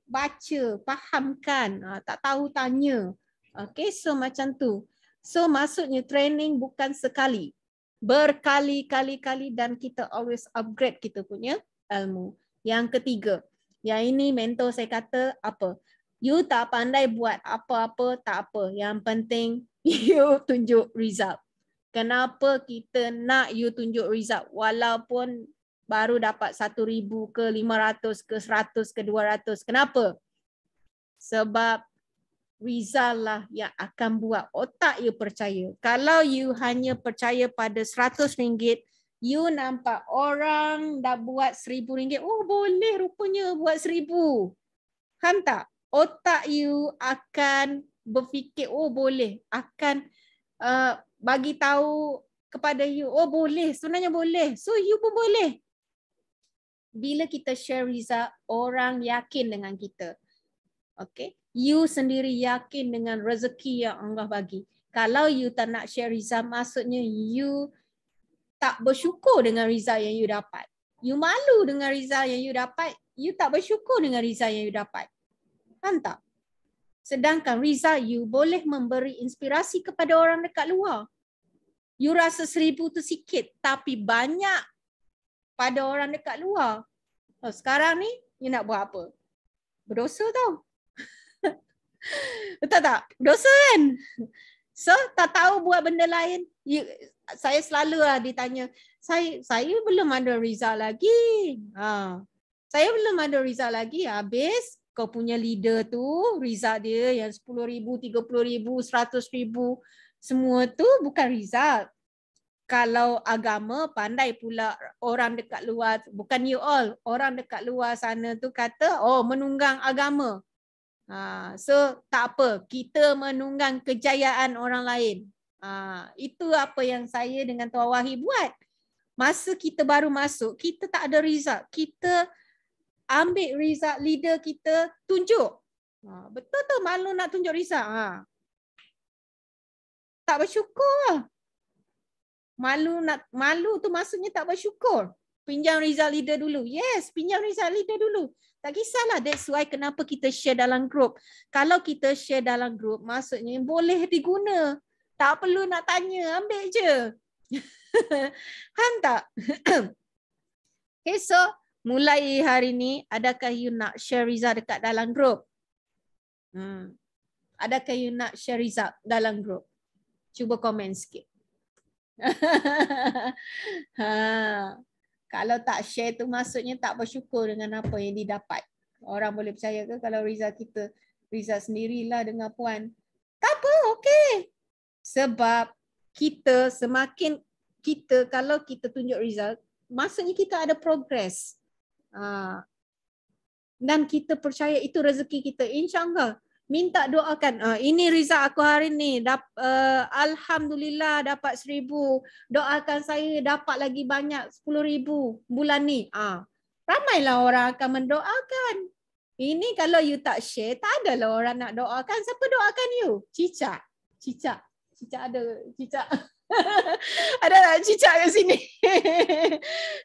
baca, fahamkan, tak tahu tanya. Okay, so macam tu. So maksudnya training bukan sekali, berkali-kali dan kita always upgrade kita punya ilmu. Yang ketiga, yang ini mentor saya kata apa? You tak pandai buat apa-apa, tak apa. Yang penting you tunjuk result. Kenapa kita nak you tunjuk result? Walaupun baru dapat 1,000 ke 500 ke 100 ke 200. Kenapa? Sebab result lah yang akan buat otak you percaya. Kalau you hanya percaya pada RM100, you nampak orang dah buat RM1,000. Oh boleh rupanya buat RM1,000. Faham tak? Otak you akan berfikir, oh boleh, akan bagi tahu kepada you, oh boleh, sebenarnya boleh. So you pun boleh. Bila kita share result, orang yakin dengan kita. Okay? You sendiri yakin dengan rezeki yang Allah bagi. Kalau you tak nak share result, maksudnya you tak bersyukur dengan result yang you dapat. You malu dengan result yang you dapat, you tak bersyukur dengan result yang you dapat. Faham tak? Sedangkan result you boleh memberi inspirasi kepada orang dekat luar. You rasa 1000 tu sikit tapi banyak pada orang dekat luar. Oh, sekarang ni you nak buat apa? Berdosa tau. Betul tak? Berdosa kan? So tak tahu buat benda lain. Saya selalu ditanya, saya belum ada result lagi. Saya belum ada result lagi. Habis kau punya leader tu result dia yang 10,000, 30,000, 100,000 semua tu bukan result. Kalau agama pandai pula orang dekat luar, bukan you all, orang dekat luar sana tu kata, oh menunggang agama. So tak apa, kita menunggang kejayaan orang lain. Itu apa yang saya dengan Tuan Wahid buat. Masa kita baru masuk, kita tak ada result. Kita ambil result leader kita, tunjuk. Betul tu malu nak tunjuk result. Tak bersyukur lah. Malu tu maksudnya tak bersyukur. Pinjam result leader dulu. Yes, pinjam result leader dulu. Tak kisahlah, that's why kenapa kita share dalam grup. Kalau kita share dalam grup, maksudnya boleh diguna. Tak perlu nak tanya, ambil je. Faham tak? Okay, so mulai hari ni, adakah you nak share result dekat dalam grup? Adakah you nak share result dalam grup? Cuba komen sikit. Kalau tak share tu maksudnya tak bersyukur dengan apa yang didapat. Orang boleh percaya ke kalau result kita, result sendirilah dengan puan? Tak apa, okey. Sebab kita semakin kita, kalau kita tunjuk result, maksudnya kita ada progress. Dan kita percaya itu rezeki kita. InsyaAllah. Minta doakan. Ini result aku hari ni. Alhamdulillah dapat 1,000. Doakan saya dapat lagi banyak 10,000 bulan ni. Ramailah orang akan mendoakan. Ini kalau you tak share, tak adalah orang nak doakan. Siapa doakan you? Cicak. Cicak ada. Cicak. Ada tak cicak kat sini?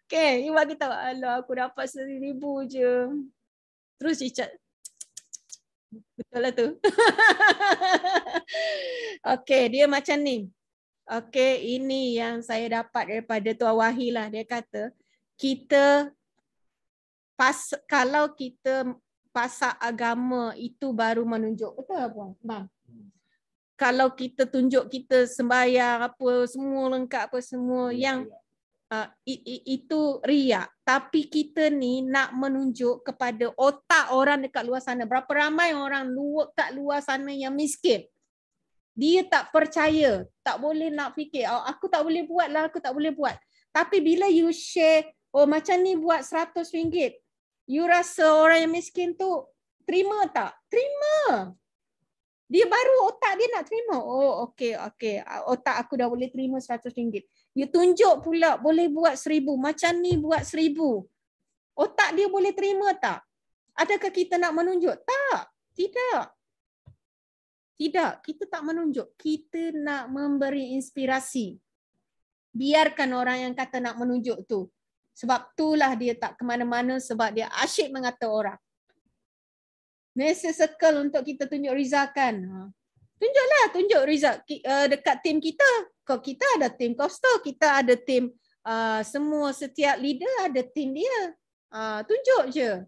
Okay, you bagi tahu. Alah, aku dapat 1,000 je. Terus cicak. Betul lah tu. Okey, dia macam ni. Okey, ini yang saya dapat daripada Tuan Wahid lah. Dia kata, kalau kita pasal agama itu baru menunjuk. Betul tak Puan? Bang? Kalau kita tunjuk kita sembahyang apa, semua lengkap apa semua, yang itu riak. Tapi kita ni nak menunjuk kepada otak orang dekat luar sana. Berapa ramai orang kat luar sana yang miskin. Dia tak percaya. Tak boleh nak fikir, aku tak boleh buat lah, aku tak boleh buat. Tapi bila you share, macam ni buat RM100. You rasa orang yang miskin tu terima tak? Terima. Dia baru otak dia nak terima. Oh okey. Otak aku dah boleh terima RM100. You tunjuk pula boleh buat 1,000. Macam ni buat 1,000. Otak dia boleh terima tak? Adakah kita nak menunjuk? Tak. Tidak. Kita tak menunjuk. Kita nak memberi inspirasi. Biarkan orang yang kata nak menunjuk tu. Sebab itulah dia tak ke mana-mana, sebab dia asyik mengata orang. Message circle untuk kita tunjuk result kan. Tunjuk result dekat tim kita. Kalau kita ada tim Costo, kita ada tim semua, setiap leader ada tim dia. Tunjuk je.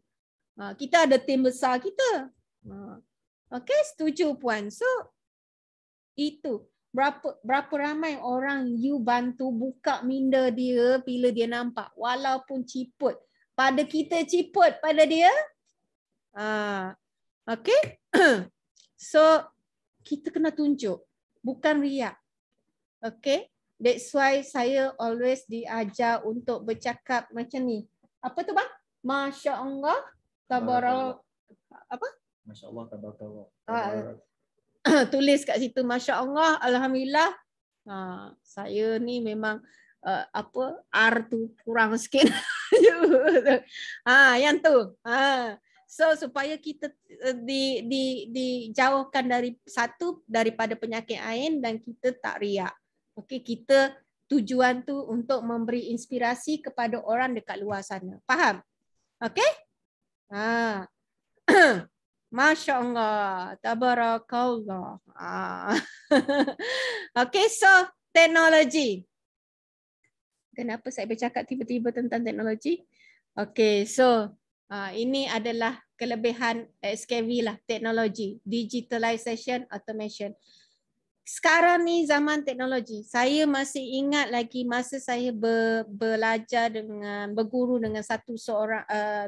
Kita ada tim besar kita. Okey, setuju Puan. So itu berapa ramai orang you bantu buka minda dia bila dia nampak, walaupun ciput. Pada kita ciput, pada dia okey. So kita kena tunjuk, bukan riak. Okay, that's why saya always diajar untuk bercakap macam ni. Apa tu bang? Masya Allah, tabarak. Apa? Masya Allah, tabarak. Tulis kat situ Masya Allah, Alhamdulillah. Saya ni memang R tu kurang sikit. Yang tu. So supaya kita dijauhkan daripada penyakit ain dan kita tak riak. Okey, kita tujuan tu untuk memberi inspirasi kepada orang dekat luar sana. Faham? Okey? Masya Allah, tabarakallah. Okay, so teknologi. Kenapa saya bercakap tiba-tiba tentang teknologi? Okay, so ini adalah kelebihan SKV lah, teknologi, digitalization, automation. Sekarang ni zaman teknologi. Saya masih ingat lagi masa saya belajar berguru dengan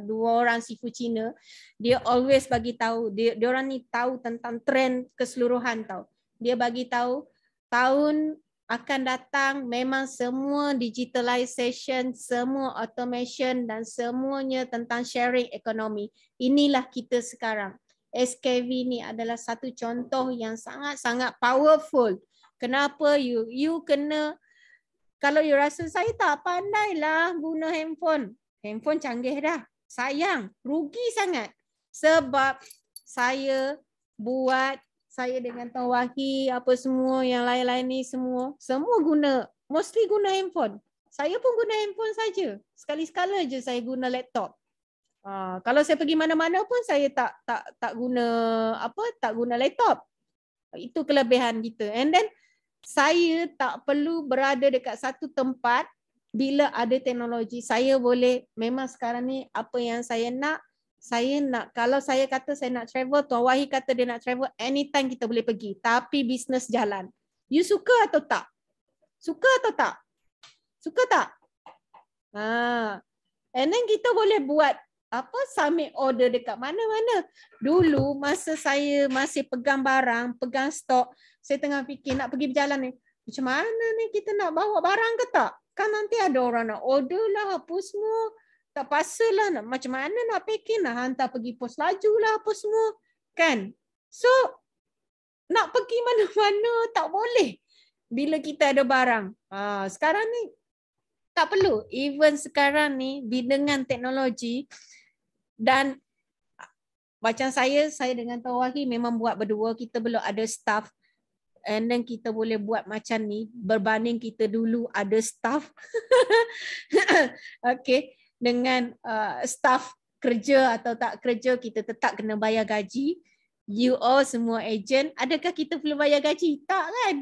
dua orang sifu Cina. Dia always bagi tahu, dia orang ni tahu tentang trend keseluruhan tau. Dia bagi tahu tahun akan datang memang semua digitalization, semua automation dan semuanya tentang sharing ekonomi. Inilah kita sekarang. SKV ni adalah satu contoh yang sangat-sangat powerful. Kenapa you kena, kalau you rasa saya tak pandai lah guna handphone. Handphone canggih dah. Sayang, rugi sangat. Sebab saya dengan Tuan Wahid, apa semua yang lain-lain ni semua guna, mostly guna handphone. Saya pun guna handphone saja. Sekali-sekala je saya guna laptop. Kalau saya pergi mana-mana pun saya tak guna laptop. Itu kelebihan kita. And then saya tak perlu berada dekat satu tempat bila ada teknologi. Saya boleh, memang sekarang ni apa yang saya nak, kalau saya kata saya nak travel, Tuan Wahid kata dia nak travel, anytime kita boleh pergi. Tapi bisnes jalan. You suka atau tak? Suka atau tak? Suka tak? And then kita boleh buat submit order dekat mana-mana. Dulu masa saya masih pegang barang, pegang stok, saya tengah fikir nak pergi berjalan ni, macam mana ni kita nak bawa barang ke tak? Kan nanti ada orang nak order lah apa semua. Tak pasalah macam mana nak packing, nak hantar pergi pos laju lah apa semua. Kan? So nak pergi mana-mana tak boleh bila kita ada barang. Sekarang ni tak perlu. Even sekarang ni dengan teknologi. Dan macam saya dengan Tuan Wahid memang buat berdua, kita belum ada staff. And then kita boleh buat macam ni berbanding kita dulu ada staff. Okay, dengan staff kerja atau tak kerja, kita tetap kena bayar gaji. You all semua agent, adakah kita perlu bayar gaji? Tak kan?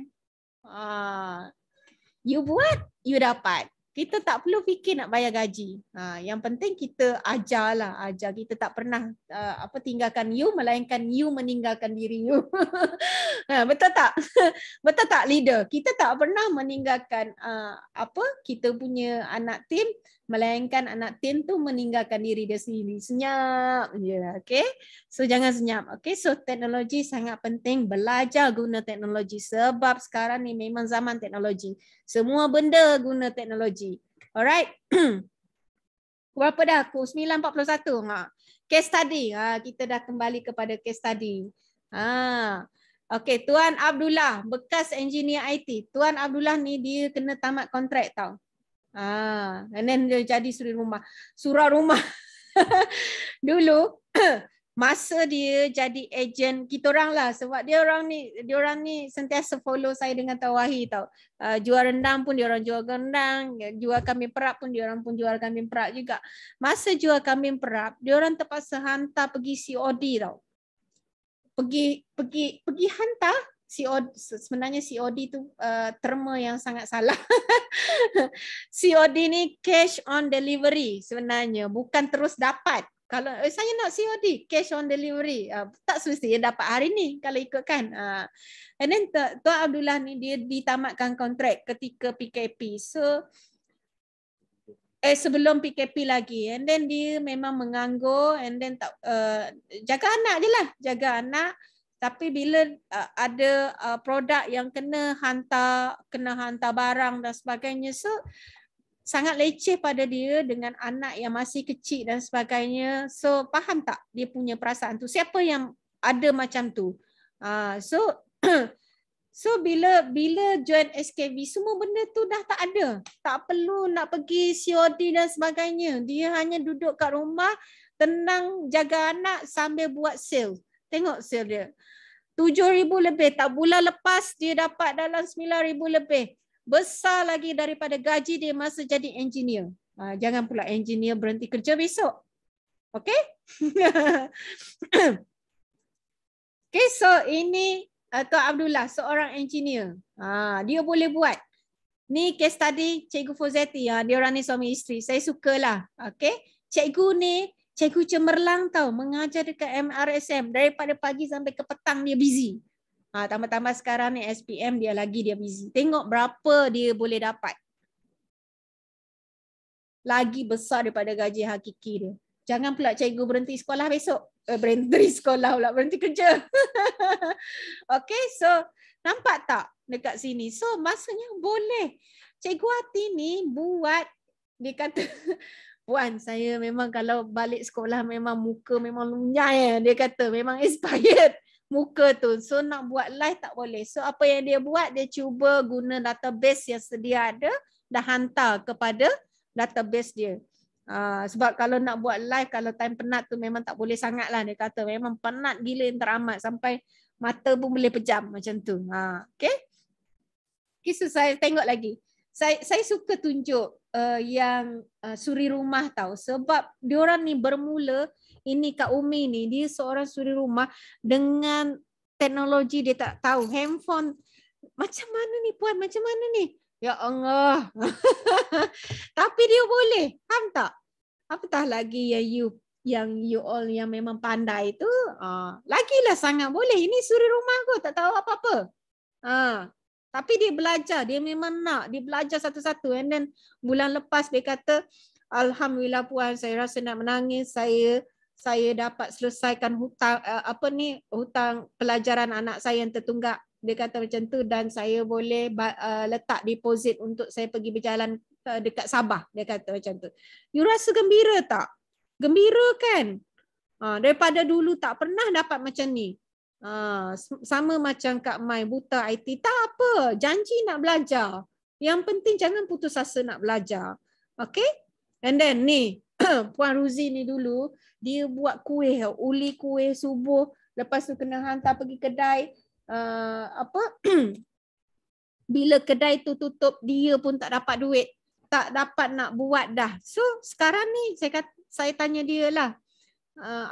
You buat, you dapat. Kita tak perlu fikir nak bayar gaji. Yang penting kita ajar. Kita tak pernah tinggalkan you, melainkan you meninggalkan diri you. Betul tak? Betul tak leader? Kita tak pernah meninggalkan kita punya anak tim, melainkan anak tim tu meninggalkan diri dia sendiri. Senyap je. Okay? So jangan senyap. Okay? So teknologi sangat penting. Belajar guna teknologi. Sebab sekarang ni memang zaman teknologi. Semua benda guna teknologi. Alright. Berapa dah? 9:41. Case study. Kita dah kembali kepada case study. Okay, Tuan Abdullah, bekas engineer IT. Tuan Abdullah ni dia kena tamat kontrak tau. And then dia jadi surah rumah. Dulu masa dia jadi ejen kita orang lah, sebab dia orang ni sentiasa follow saya dengan Tuan Wahid tau. Jual rendang pun dia orang jual rendang, jual kambing perap pun dia orang pun jual kambing perap juga. Masa jual kambing perap, dia orang terpaksa hantar pergi COD tau. Pergi hantar COD. Sebenarnya COD tu terma yang sangat salah. COD ni cash on delivery sebenarnya, bukan terus dapat. Kalau saya nak COD, cash on delivery, tak semestinya dapat hari ni kalau ikutkan. And then Tuan Abdullah ni dia ditamatkan kontrak ketika PKP. So sebelum PKP lagi. And then dia memang menganggur, and then jaga anak je lah, jaga anak. Tapi bila ada produk yang kena hantar barang dan sebagainya, so sangat leceh pada dia dengan anak yang masih kecil dan sebagainya. So faham tak dia punya perasaan tu? Siapa yang ada macam tu? So bila join SKV, semua benda tu dah tak ada. Tak perlu nak pergi COD dan sebagainya. Dia hanya duduk kat rumah, tenang, jaga anak sambil buat sale. Tengok sale dia. 7,000 lebih. Tak, bulan lepas dia dapat dalam 9,000 lebih. Besar lagi daripada gaji dia masa jadi engineer. Jangan pula engineer berhenti kerja besok. Okay? Okay, so ini Tuan Abdullah, seorang engineer. Dia boleh buat. Ni case study Cikgu Fozetti. Dia orang ni suami isteri. Saya sukalah. Okay? Cikgu ni, cikgu cemerlang tau. Mengajar dekat MRSM. Daripada pagi sampai ke petang dia busy. Tambah-tambah sekarang ni SPM dia busy. Tengok berapa dia boleh dapat. Lagi besar daripada gaji hakiki dia. Jangan pula cikgu berhenti sekolah besok. Berhenti sekolah pula, berhenti kerja. Okay, so nampak tak dekat sini? So maksudnya boleh. Cikgu Hati ni buat, dia kata, Puan, saya memang kalau balik sekolah memang muka memang lunyai. Dia kata memang expired muka tu. So nak buat live tak boleh. So apa yang dia buat, dia cuba guna database yang sedia ada dah hantar kepada database dia. Sebab kalau nak buat live, kalau time penat tu memang tak boleh sangat lah. Dia kata memang penat gila yang teramat sampai mata pun boleh pejam macam tu. Okay. So saya tengok lagi. Saya suka tunjuk yang suri rumah tahu. Sebab diorang ni bermula, ini Kak Umi ni, dia seorang suri rumah dengan teknologi dia tak tahu. Handphone, macam mana ni Puan, macam mana ni? Ya Allah. Tapi dia boleh. Faham tak? Apatah lagi yang you all yang memang pandai tu, lagilah sangat boleh. Ini suri rumah aku, tak tahu apa-apa. Tapi dia belajar, dia memang nak, dia belajar satu-satu. And then bulan lepas dia kata, Alhamdulillah Puan, saya rasa nak menangis. Saya dapat selesaikan hutang hutang pelajaran anak saya yang tertunggak. Dia kata macam tu, dan saya boleh letak deposit untuk saya pergi berjalan dekat Sabah. Dia kata macam tu. You rasa gembira tak? Gembira kan? Daripada dulu tak pernah dapat macam ni. Sama macam Kak Mai, buta IT. Tak apa, janji nak belajar. Yang penting jangan putus asa nak belajar. Okay? And then ni, Puan Ruzi ni dulu, dia buat kuih, uli kuih subuh. Lepas tu kena hantar pergi kedai. Bila kedai tu tutup, dia pun tak dapat duit, tak dapat nak buat dah. So sekarang ni saya tanya dia lah,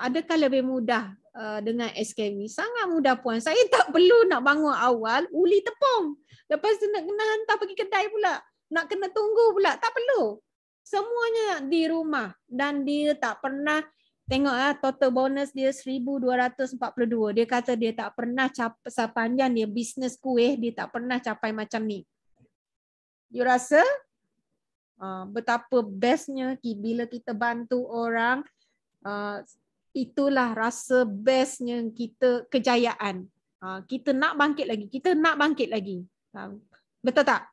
adakah lebih mudah dengan SKV? Sangat mudah Puan. Saya tak perlu nak bangun awal, uli tepung, lepas tu nak kena hantar pergi kedai pula, nak kena tunggu pula. Tak perlu, semuanya di rumah. Dan dia tak pernah, tengok total bonus dia 1,242. Dia kata dia tak pernah capai, sepanjang dia bisnes kuih, dia tak pernah capai macam ni. You rasa betapa bestnya bila kita bantu orang. Itulah rasa bestnya kita, kejayaan. Kita nak bangkit lagi, kita nak bangkit lagi. Betul tak?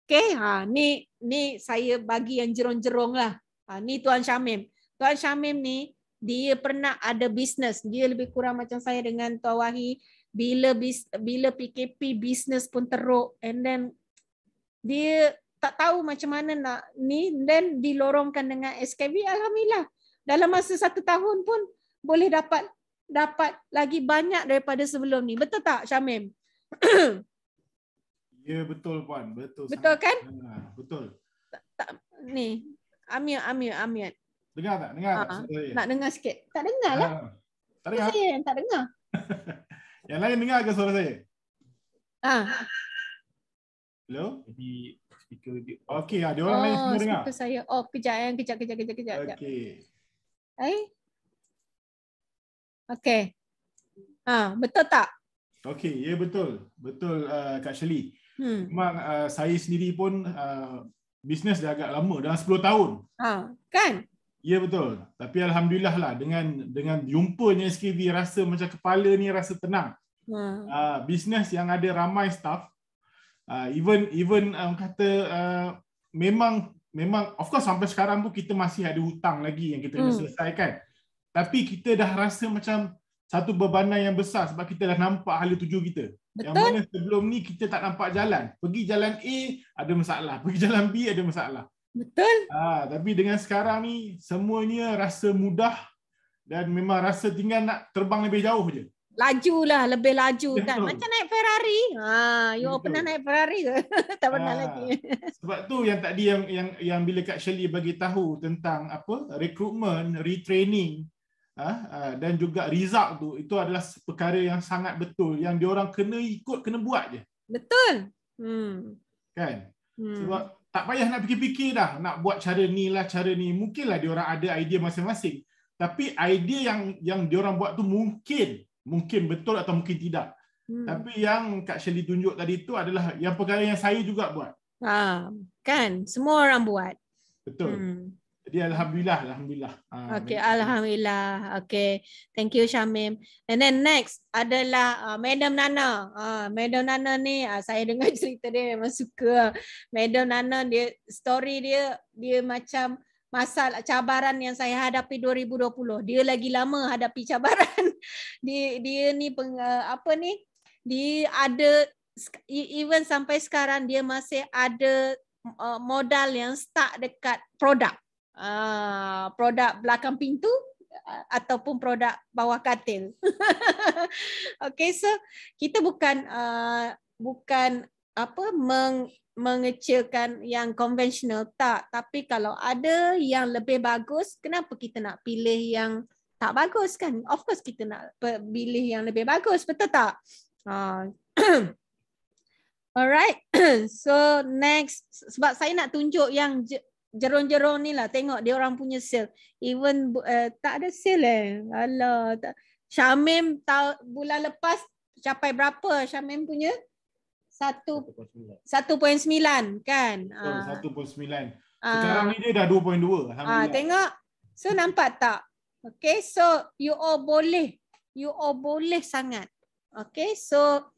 Okay, ni saya bagi yang jerong-jerong lah. Ni Tuan Syamim. Tuan Syamim ni, dia pernah ada bisnes. Dia lebih kurang macam saya dengan Tuan Wahi. Bila PKP, bisnes pun teruk. And then, dia tak tahu macam mana nak ni. Dan dilorongkan dengan SKV. Alhamdulillah. Dalam masa 1 tahun pun boleh dapat lagi banyak daripada sebelum ni. Betul tak Syamim? Ya, betul Puan. Betul sangat. Kan? Betul. Ni. Amir. Dengar tak? Nak dengar sikit. Tak dengar lah. Tak dengar? Saya yang tak dengar. Yang lain dengar ke suara saya? Hello? Jadi speaker dia. Okey, dia orang lain semua dengar. Speaker saya off. Kejap. Okey. Okey. Betul tak? Okey, ya betul. Betul Kak Shirley. Memang saya sendiri pun bisnes dah agak lama, dah 10 tahun. Kan? Ya betul. Tapi alhamdulillah lah dengan jumpanya SKV, rasa macam kepala ni rasa tenang. Bisnes yang ada ramai staff, even kata memang of course sampai sekarang pun kita masih ada hutang lagi yang kita kena selesaikan. Tapi kita dah rasa macam satu bebanan yang besar sebab kita dah nampak hala tuju kita. Betul. Yang mana sebelum ni kita tak nampak jalan. Pergi jalan A ada masalah, pergi jalan B ada masalah. Betul. Tapi dengan sekarang ni semuanya rasa mudah dan memang rasa tinggal nak terbang lebih jauh je. Lajulah, lebih laju kan. Betul. Macam naik Ferrari. You all pernah naik Ferrari ke? Tak pernah lagi. Sebab tu yang tadi yang bila Kak Shirley bagi tahu tentang apa rekrutmen, retraining dan juga result tu, itu adalah perkara yang sangat betul yang diorang kena ikut, kena buat je. Betul. Kan? Sebab tak payah nak fikir-fikir dah nak buat cara ni lah, cara ni. Mungkinlah diorang ada idea masing-masing. Tapi idea yang diorang buat tu mungkin betul atau mungkin tidak. Tapi yang Kak Shirley tunjuk tadi tu adalah yang perkara yang saya juga buat. Kan? Semua orang buat. Betul. Jadi alhamdulillah. Okay, alhamdulillah. Okay, thank you Syamim. And then next adalah Madam Nana. Madam Nana ni saya dengar cerita dia memang suka. Madam Nana dia story dia macam masalah cabaran yang saya hadapi 2020. Dia lagi lama hadapi cabaran. Dia ni dia ada even sampai sekarang dia masih ada modal yang stuck dekat produk. Produk belakang pintu ataupun produk bawah katil. Okay, so kita bukan mengecilkan yang konvensional, tak, tapi kalau ada yang lebih bagus, kenapa kita nak pilih yang tak bagus kan? Of course kita nak pilih yang lebih bagus, betul tak? Alright. So next, sebab saya nak tunjuk yang jerong-jerong ni lah, tengok dia orang punya sale. Even tak ada sale Alah. Syamim bulan lepas capai berapa Syamim punya? 1.9 kan? 1.9. Sekarang ni dia dah 2.2. Alhamdulillah. Tengok. So nampak tak? Okay, so you all boleh sangat. Okay, so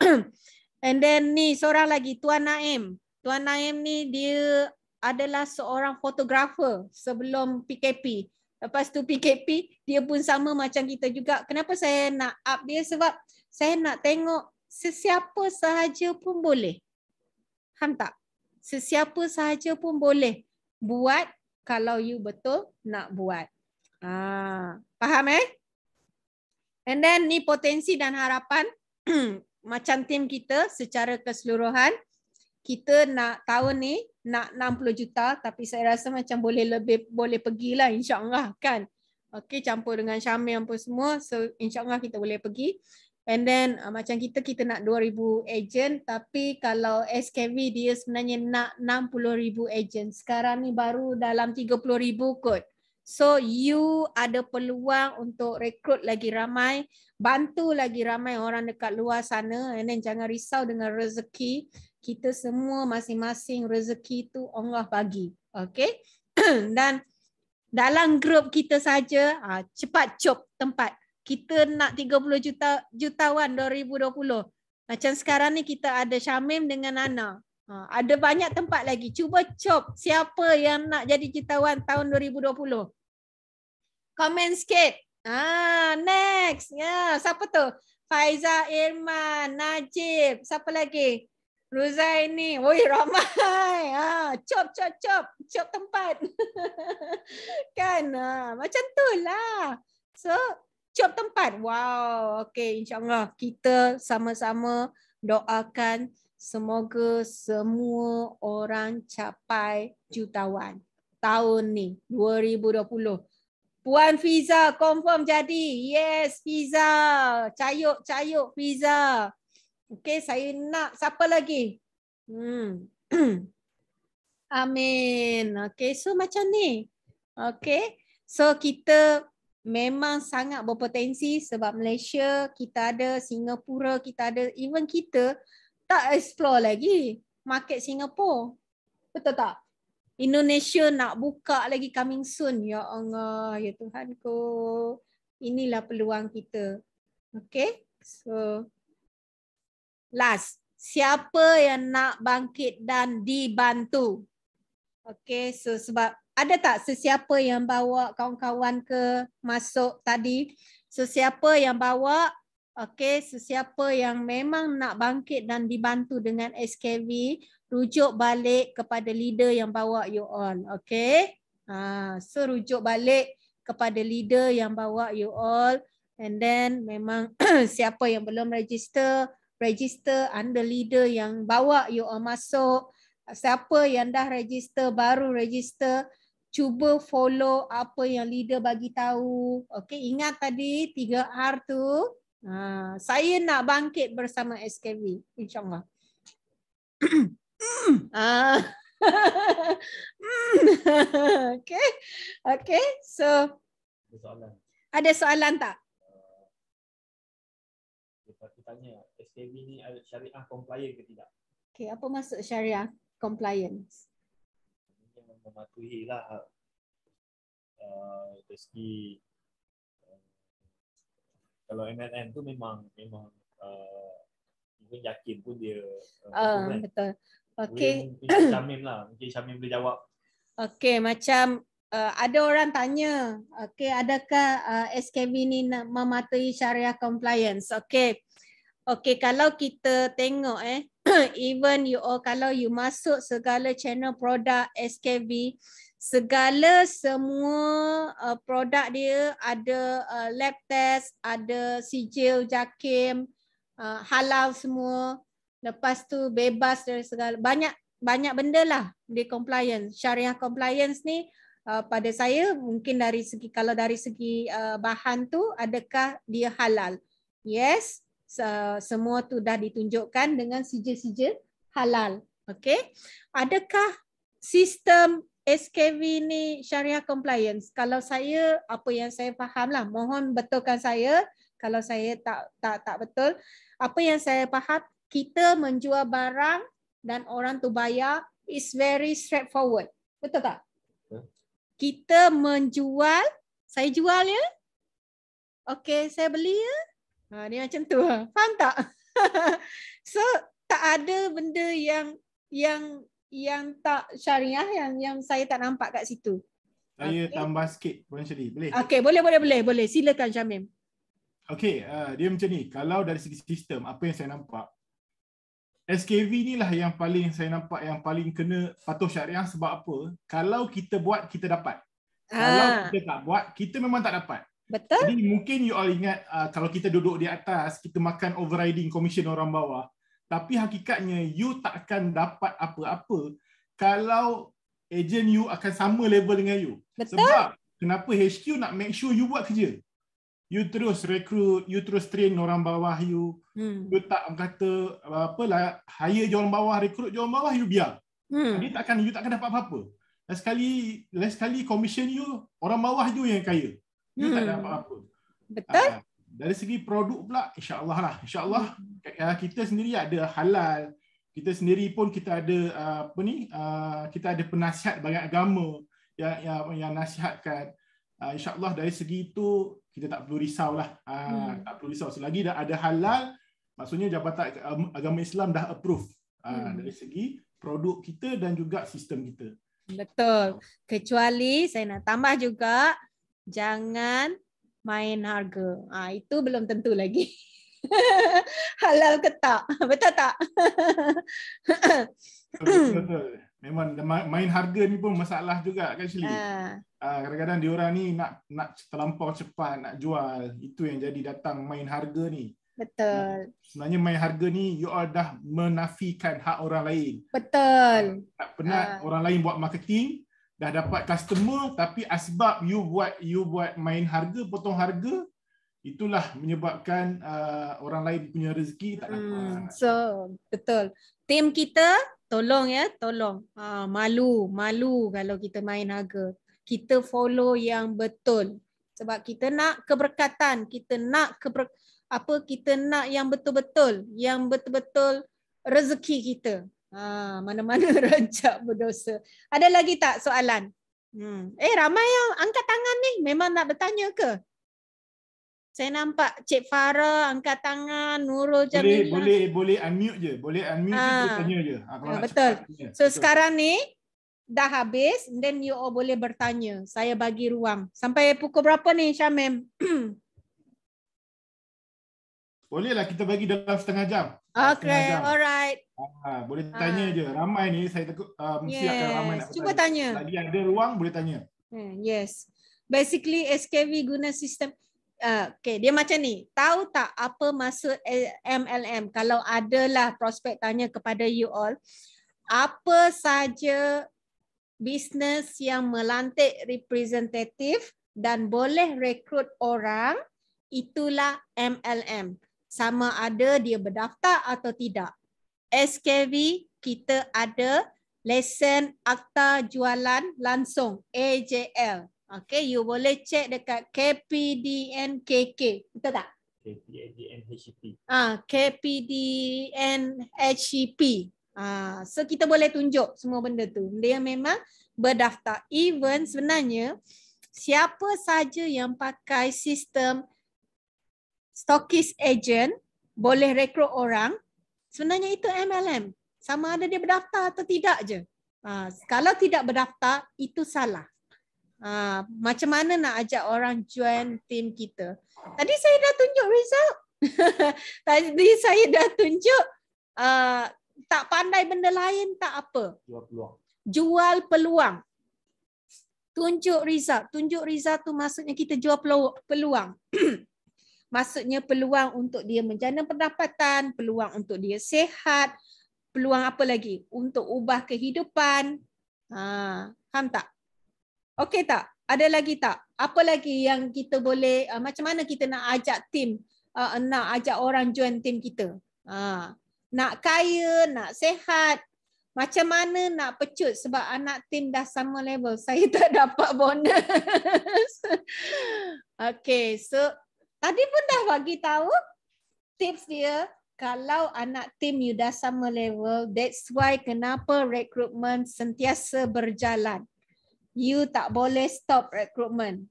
and then ni seorang lagi, Tuan Naim. Tuan Naim ni dia adalah seorang fotografer sebelum PKP. Lepas tu PKP, dia pun sama macam kita juga. Kenapa saya nak up dia? Sebab saya nak tengok sesiapa sahaja pun boleh. Faham tak? Sesiapa sahaja pun boleh buat kalau you betul nak buat. Faham And then ni potensi dan harapan macam tim kita secara keseluruhan. Kita nak tahun ni nak 60 juta, tapi saya rasa macam boleh pergilah insya-Allah kan. Okey, campur dengan Syamil apa semua, so insya-Allah kita boleh pergi. And then macam kita nak 2,000 agent, tapi kalau SKV dia sebenarnya nak 60,000 agent. Sekarang ni baru dalam 30,000 kot. So you ada peluang untuk rekrut lagi ramai, bantu lagi ramai orang dekat luar sana, and then jangan risau dengan rezeki. Kita semua masing-masing rezeki tu Allah bagi. Okay? Dan dalam grup kita saja, cepat cop tempat. Kita nak 30 jutawan 2020. Macam sekarang ni kita ada Syamim dengan Ana. Ada banyak tempat lagi. Cuba cop siapa yang nak jadi jutawan tahun 2020. Komen sikit. Next. Siapa tu? Faiza, Irman, Najib. Siapa lagi? Ruzaini. Oi, ramai. Cop tempat. Kan? Macam tu lah. So, cop tempat. Wow. Okay, insyaAllah kita sama-sama doakan semoga semua orang capai jutawan tahun ni 2020. Puan Fiza confirm jadi. Yes, Fiza. Cayuk Fiza. Okay, saya nak siapa lagi? Amin. Okay, so macam ni. Okay, so kita memang sangat berpotensi sebab Malaysia kita ada, Singapura kita ada, even kita tak explore lagi market Singapura. Betul tak? Indonesia nak buka lagi coming soon. Ya Allah, ya Tuhanku. Inilah peluang kita. Okay, so last, siapa yang nak bangkit dan dibantu? Okay, so sebab ada tak sesiapa yang bawa kawan-kawan ke masuk tadi? Sesiapa yang bawa, okay, sesiapa yang memang nak bangkit dan dibantu dengan SKV, rujuk balik kepada leader yang bawa you all. Okay, so rujuk balik kepada leader yang bawa you all. And then memang siapa yang belum register under leader yang bawa you all masuk. Siapa yang dah register, baru register, cuba follow apa yang leader bagi tahu. Okay, ingat tadi 3R tu. Saya nak bangkit bersama SKV, insyaAllah. Okay, so ada soalan tak? Kita tanya, SKV ni syariah compliant ke tidak? Okay, apa maksud syariah compliance? Mematuhi lah dari segi kalau MLM tu memang mungkin yakin pun dia betul. Okay. Mungkin Syamim lah, mungkin Syamim boleh jawab. Okay, macam ada orang tanya, okay, adakah SKV ni nak mematuhi syariah compliance? Okay. Okay, kalau kita tengok even you all, kalau you masuk segala channel produk SKV, semua produk dia ada lab test, ada sijil JAKIM, halal semua. Lepas tu bebas dari segala banyak benda lah di compliance. Syariah compliance ni pada saya mungkin dari segi, kalau dari segi bahan tu adakah dia halal? Yes. Semua tu dah ditunjukkan dengan sijil-sijil halal. Okay. Adakah sistem SKV ni syariah compliance? Kalau saya, apa yang saya faham lah, mohon betulkan saya kalau saya tak betul. Apa yang saya faham, kita menjual barang dan orang tu bayar is very straightforward. Betul tak? Kita menjual, saya jual ya. Okay, saya beli ya. Dia macam tu. Faham tak? So tak ada benda yang tak syariah yang saya tak nampak kat situ. Saya tambah sikit Puan Shirley, boleh? Okay, boleh. Silakan Syamim. Okay, dia macam ni. Kalau dari segi sistem, apa yang saya nampak, SKV ni lah yang paling saya nampak yang paling kena patuh syariah. Sebab apa? Kalau kita buat, kita dapat. Kalau kita tak buat, kita memang tak dapat. Betul. Jadi mungkin you all ingat kalau kita duduk di atas, kita makan overriding commission orang bawah. Tapi hakikatnya you tak akan dapat apa-apa kalau agent you akan sama level dengan you. Betul. Sebab kenapa HQ nak make sure you buat kerja. You terus recruit, you terus train orang bawah you. You tak kata apalah, hire je orang bawah, recruit je orang bawah, you biar. You takkan dapat apa-apa. Last kali commission you, orang bawah you yang kaya. You tak dapat apa-apa. Betul. Dari segi produk pula, insya-Allah lah. Insya-Allah kita sendiri ada halal. Kita sendiri pun kita ada kita ada penasihat banyak agama yang nasihatkan. Insya-Allah dari segi itu kita tak perlu risau lah. Tak perlu risau. Selagi dah ada halal, maksudnya Jabatan Agama Islam dah approve dari segi produk kita dan juga sistem kita. Betul. Kecuali saya nak tambah juga, jangan main harga. Itu belum tentu lagi. Halal ke tak? Betul tak? Betul. Memang main harga ni pun masalah juga kan Shirley. Kadang-kadang diorang ni nak terlampau cepat nak jual. Itu yang jadi datang main harga ni. Betul. Sebenarnya main harga ni you all dah menafikan hak orang lain. Betul. Tak pernah orang lain buat marketing, dah dapat customer, tapi asbab you buat main harga, potong harga, itulah menyebabkan orang lain punya rezeki tak dapat. So betul. Tim kita tolong malu kalau kita main harga. Kita follow yang betul. Sebab kita nak keberkatan, kita nak kita nak yang betul-betul rezeki kita. Mana-mana rancak berdosa. Ada lagi tak soalan? Ramai yang angkat tangan ni. Memang nak bertanya ke? Saya nampak Cik Farah angkat tangan, Nurul Jamilah. Boleh unmute je. Boleh unmute je, boleh tanya je. Betul. So betul. Sekarang ni dah habis, then you all boleh bertanya. Saya bagi ruang. Sampai pukul berapa ni Syamim? Bolehlah kita bagi dalam setengah jam. Okay, alright. Boleh tanya je. Ramai ni saya takut mesti akan ramai nak bertanya. Cuba tanya. Lagi ada ruang boleh tanya. Yes. Basically SKV guna sistem. Okay, dia macam ni. Tahu tak apa maksud MLM? Kalau adalah prospek tanya kepada you all, apa saja bisnes yang melantik representatif dan boleh rekrut orang, itulah MLM. Sama ada dia berdaftar atau tidak. SKV kita ada lesen akta jualan langsung, AJL. Okay, you boleh cek dekat KPDNKK. Betul tak? KPDNHCP. KPDNHCP. So kita boleh tunjuk semua benda tu. Dia memang berdaftar. Even sebenarnya siapa saja yang pakai sistem stockist agent boleh rekrut orang, sebenarnya itu MLM. Sama ada dia berdaftar atau tidak je. Kalau tidak berdaftar, itu salah. Macam mana nak ajak orang join tim kita? Tadi saya dah tunjuk result. Tadi saya dah tunjuk tak pandai benda lain tak apa. Jual peluang. Tunjuk result. Tunjuk result tu maksudnya kita jual peluang. Maksudnya peluang untuk dia menjana pendapatan, peluang untuk dia sihat, peluang apa lagi? Untuk ubah kehidupan. Faham tak? Okey tak? Ada lagi tak? Apa lagi yang kita boleh, macam mana kita nak ajak tim, nak ajak orang join tim kita? Nak kaya, nak sihat, macam mana nak pecut sebab anak tim dah sama level. Saya tak dapat bonus. Okey, so tadi pun dah bagi tahu tips dia. Kalau anak tim you dah sama level, that's why kenapa rekrutmen sentiasa berjalan. You tak boleh stop rekrutmen.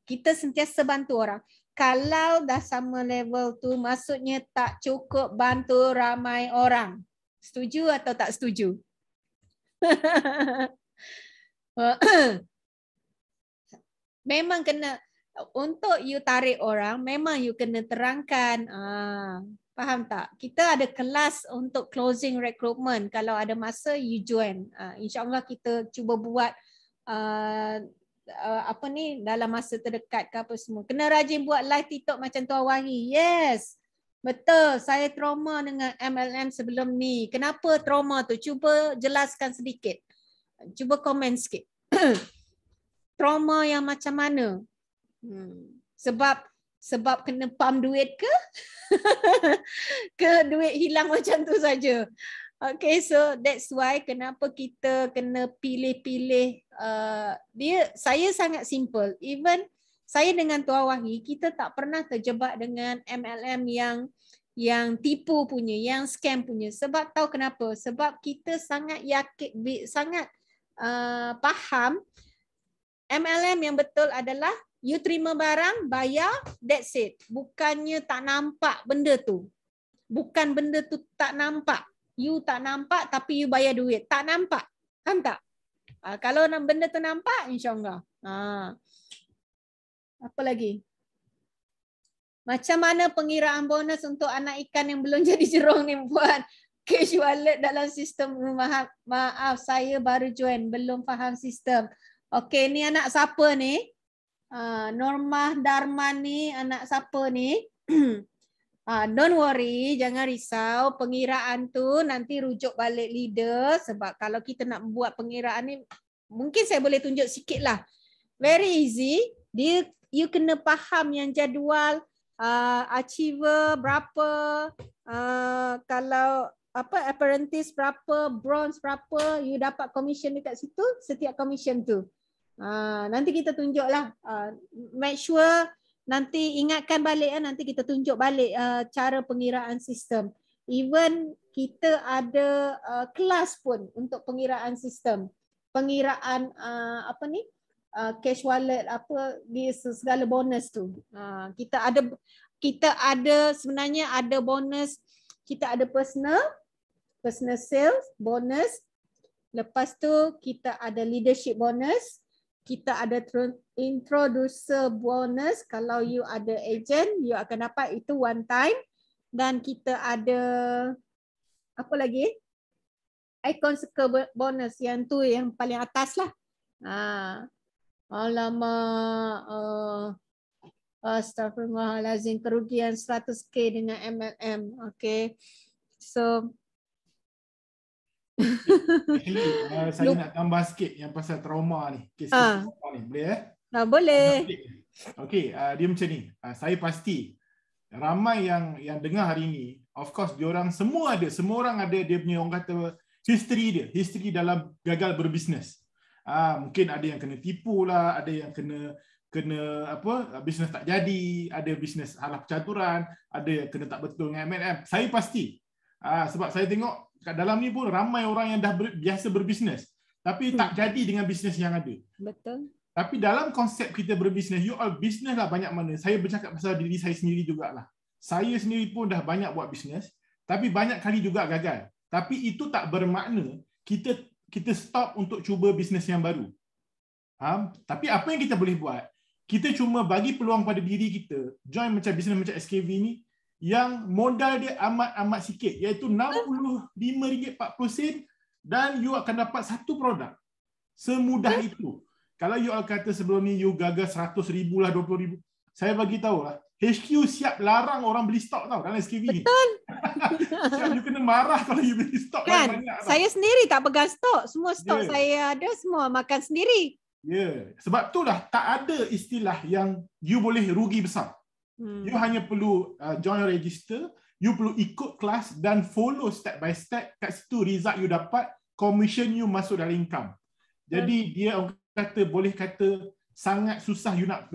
Kita sentiasa bantu orang. Kalau dah sama level tu, maksudnya tak cukup bantu ramai orang. Setuju atau tak setuju? Memang kena, untuk you tarik orang, memang you kena terangkan. Faham tak? Kita ada kelas untuk closing recruitment. Kalau ada masa, you join. InsyaAllah kita cuba buat dalam masa terdekat ke apa semua. Kena rajin buat live TikTok macam Tuan Wahi. Yes. Betul. Saya trauma dengan MLM sebelum ni. Kenapa trauma tu? Cuba jelaskan sedikit. Cuba komen sikit. Trauma yang macam mana? Sebab kena pump duit ke? Ke duit hilang macam tu saja. Okay, so that's why kenapa kita kena pilih-pilih. Saya sangat simple. Even saya dengan Tuan Wahi, kita tak pernah terjebak dengan MLM yang tipu punya, yang scam punya. Sebab tahu kenapa? Sebab kita sangat yakin, sangat faham MLM yang betul adalah you terima barang, bayar, that's it. Bukannya tak nampak benda tu. Bukan benda tu tak nampak. You tak nampak tapi you bayar duit. Tak nampak. Faham tak? Kalau benda tu nampak, insyaAllah. Apa lagi? Macam mana pengiraan bonus untuk anak ikan yang belum jadi jerung ni buat cash wallet dalam sistem rumah? Maaf, saya baru join. Belum faham sistem. Okey, ni anak siapa ni? Normah Darman ni anak siapa ni? Don't worry, jangan risau. Pengiraan tu nanti rujuk balik leader. Sebab kalau kita nak buat pengiraan ni, mungkin saya boleh tunjuk sikit lah. Very easy. You kena faham yang jadual, achiever berapa, kalau apprentice berapa, bronze berapa, you dapat commission dekat situ, setiap commission tu. Nanti kita tunjuklah. Make sure nanti ingatkan balik, nanti kita tunjuk balik cara pengiraan sistem. Even kita ada kelas pun untuk pengiraan sistem. Pengiraan cash wallet, di segala bonus tu. Kita ada sebenarnya ada bonus. Kita ada personal sales bonus. Lepas tu kita ada leadership bonus. Kita ada introducer bonus. Kalau you ada agent, you akan dapat itu one time. Dan kita ada apa lagi? Icon circle bonus. Yang tu yang paling atas lah. Alamak. Astaghfirullahalazim, kerugian 100k dengan MLM. Okay. So Actually, saya nak tambah sikit yang pasal trauma ni. Kes trauma ni. Boleh boleh. Okey, dia macam ni. Saya pasti ramai yang dengar hari ni, of course diorang semua orang ada dia punya, orang kata, history dalam gagal berbisnes. Mungkin ada yang kena tipu lah, ada yang kena bisnes tak jadi, ada bisnes salah percaturan, ada yang kena tak betul dengan MLM. Saya pasti. Sebab saya tengok kat dalam ni pun ramai orang yang dah biasa berbisnes tapi tak jadi dengan bisnes yang ada. Betul. Tapi dalam konsep kita berbisnes, you all bisnes lah banyak mana. Saya bercakap pasal diri saya sendiri jugalah. Saya sendiri pun dah banyak buat bisnes, tapi banyak kali juga gagal. Tapi itu tak bermakna kita stop untuk cuba bisnes yang baru. Tapi apa yang kita boleh buat? Kita cuma bagi peluang pada diri kita, join macam bisnes macam SKV ni, yang modal dia amat sikit, iaitu RM65.40 dan you akan dapat satu produk. Semudah itu. Kalau you all kata sebelum ni you gagal 100,000 lah, 20,000, saya bagi tahu lah, HQ siap larang orang beli stok tau dalam SKV ni. Betul. Siap you kena marah kalau you beli stok kan, banyak. Saya sendiri tak pegang stok. Semua stok saya ada, semua makan sendiri. Sebab tu lah tak ada istilah yang you boleh rugi besar. You hanya perlu join register, you perlu ikut kelas dan follow step by step. Kat situ result you dapat, commission you masuk dalam income. Jadi dia orang kata, boleh kata sangat susah you nak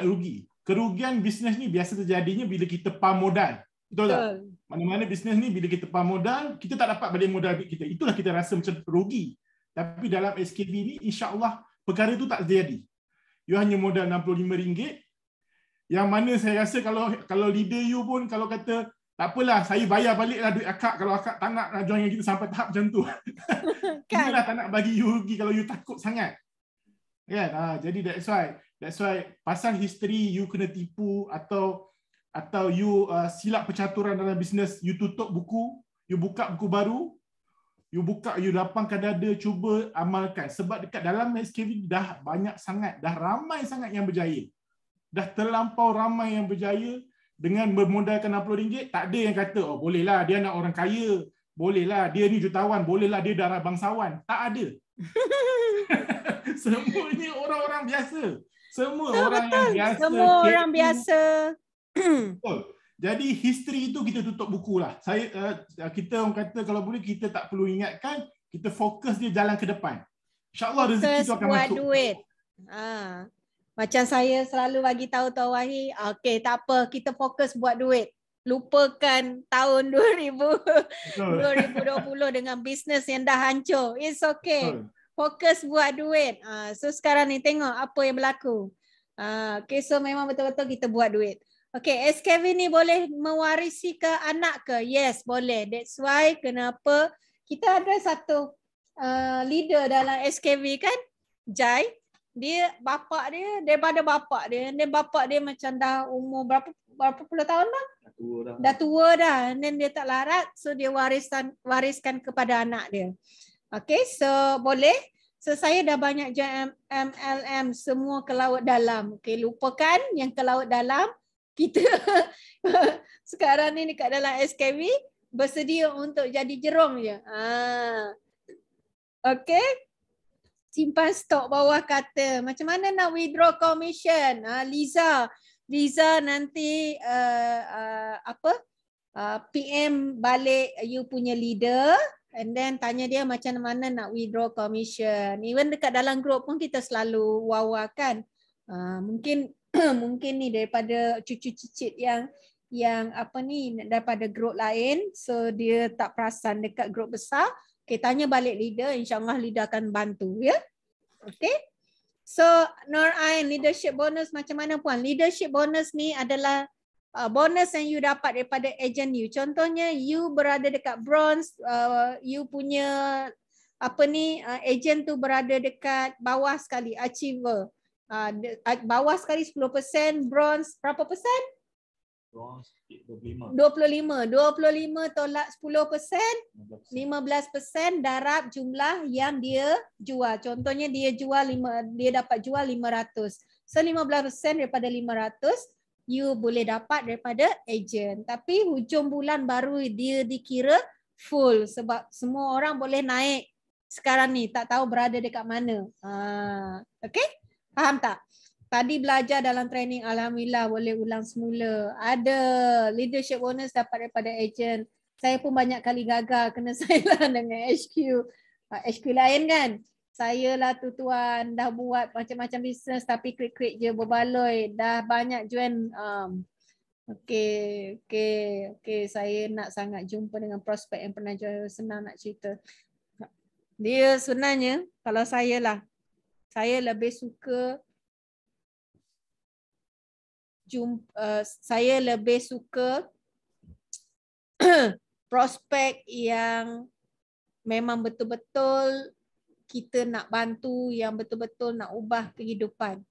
rugi. Kerugian bisnes ni biasa terjadinya bila kita pam modal. Betul tak? Mana-mana bisnes ni bila kita pam modal, kita tak dapat balik modal kita. Itulah kita rasa macam rugi. Tapi dalam SKV ni, insya-Allah perkara tu tak terjadi. You hanya modal RM65. Yang mana saya rasa kalau leader you pun kalau kata tak apalah, saya bayar baliklah duit akak kalau akak tak nak join dengan kita sampai tahap macam tu. Kita dah tak nak bagi you rugi kalau you takut sangat. Kan? Jadi that's why pasal history you kena tipu atau you silap percaturan dalam bisnes, you tutup buku, you buka buku baru, you lapangkan dada, cuba amalkan. Sebab dekat dalam SKV dah banyak sangat, dah ramai sangat yang berjaya. Dah terlampau ramai yang berjaya dengan bermodalkan RM60. Tak ada yang kata, oh bolehlah dia anak orang kaya, bolehlah dia ni jutawan, bolehlah dia darah bangsawan. Tak ada. Semuanya orang-orang biasa. Semua orang biasa. Betul. Jadi history itu kita tutup buku lah. Kita orang kata kalau boleh kita tak perlu ingatkan, kita fokus dia jalan ke depan. InsyaAllah rezeki itu akan buat masuk. Duit. Macam saya selalu bagi tahu Tuan Wahid, okey tak apa, kita fokus buat duit. Lupakan tahun 2020 dengan bisnes yang dah hancur. It's okay. Fokus buat duit. So sekarang ni tengok apa yang berlaku. Okay, so memang betul-betul kita buat duit. Okay, SKV ni boleh mewarisi ke anak ke? Yes, boleh. That's why kenapa kita ada satu leader dalam SKV kan, Jai. Dia bapak dia, daripada bapak dia macam dah umur berapa puluh tahun bang? Dah tua dah. Dan dia tak larat, so dia wariskan kepada anak dia. Okay, so boleh. So saya dah banyak join MLM semua ke laut dalam. Okay, lupakan yang ke laut dalam. Kita sekarang ni dekat dalam SKV bersedia untuk jadi jerung je. Okay. Simpan stok bawah kata. Macam mana nak withdraw commission? Liza nanti PM balik you punya leader and then tanya dia macam mana nak withdraw commission. Even dekat dalam group pun kita selalu wawakan. Mungkin ni daripada cucu cicit yang daripada group lain, so dia tak perasan dekat group besar. Okay, tanya balik leader, insyaAllah leader akan bantu, ya. Okay. So, Nur Ain, leadership bonus macam mana puan? Leadership bonus ni adalah bonus yang you dapat daripada agent you. Contohnya, you berada dekat bronze, you punya agent tu berada dekat bawah sekali, achiever. Bawah sekali 10%, bronze berapa persen? 25 tolak 10%, 15% darab jumlah yang dia jual. Contohnya dia dapat jual 500. So 15% daripada 500 you boleh dapat daripada ejen. Tapi hujung bulan baru dia dikira full sebab semua orang boleh naik sekarang ni, tak tahu berada dekat mana. Okay? Faham tak? Tadi belajar dalam training, alhamdulillah boleh ulang semula. Ada leadership bonus dapat daripada ejen. Saya pun banyak kali gagal kena silent dengan HQ. HQ lain kan? Saya lah tu tuan, dah buat macam-macam bisnes tapi klik-klik je berbaloi. Dah banyak join. Okay. Saya nak sangat jumpa dengan prospek yang pernah join. Senang nak cerita. Dia sebenarnya, kalau saya lah, saya lebih suka saya lebih suka prospek yang memang betul-betul kita nak bantu, yang betul-betul nak ubah kehidupan.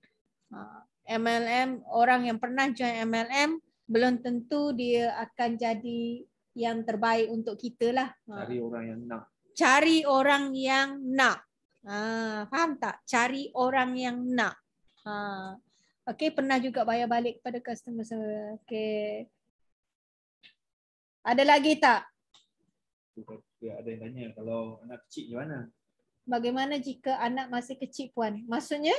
MLM, orang yang pernah join MLM belum tentu dia akan jadi yang terbaik untuk kita lah. Cari orang yang nak. Cari orang yang nak. Faham tak? Cari orang yang nak. Okay, pernah juga bayar balik kepada customer saya. Okay. Ada lagi tak? Ada yang tanya, kalau anak kecil gimana? Bagaimana jika anak masih kecil puan? Maksudnya?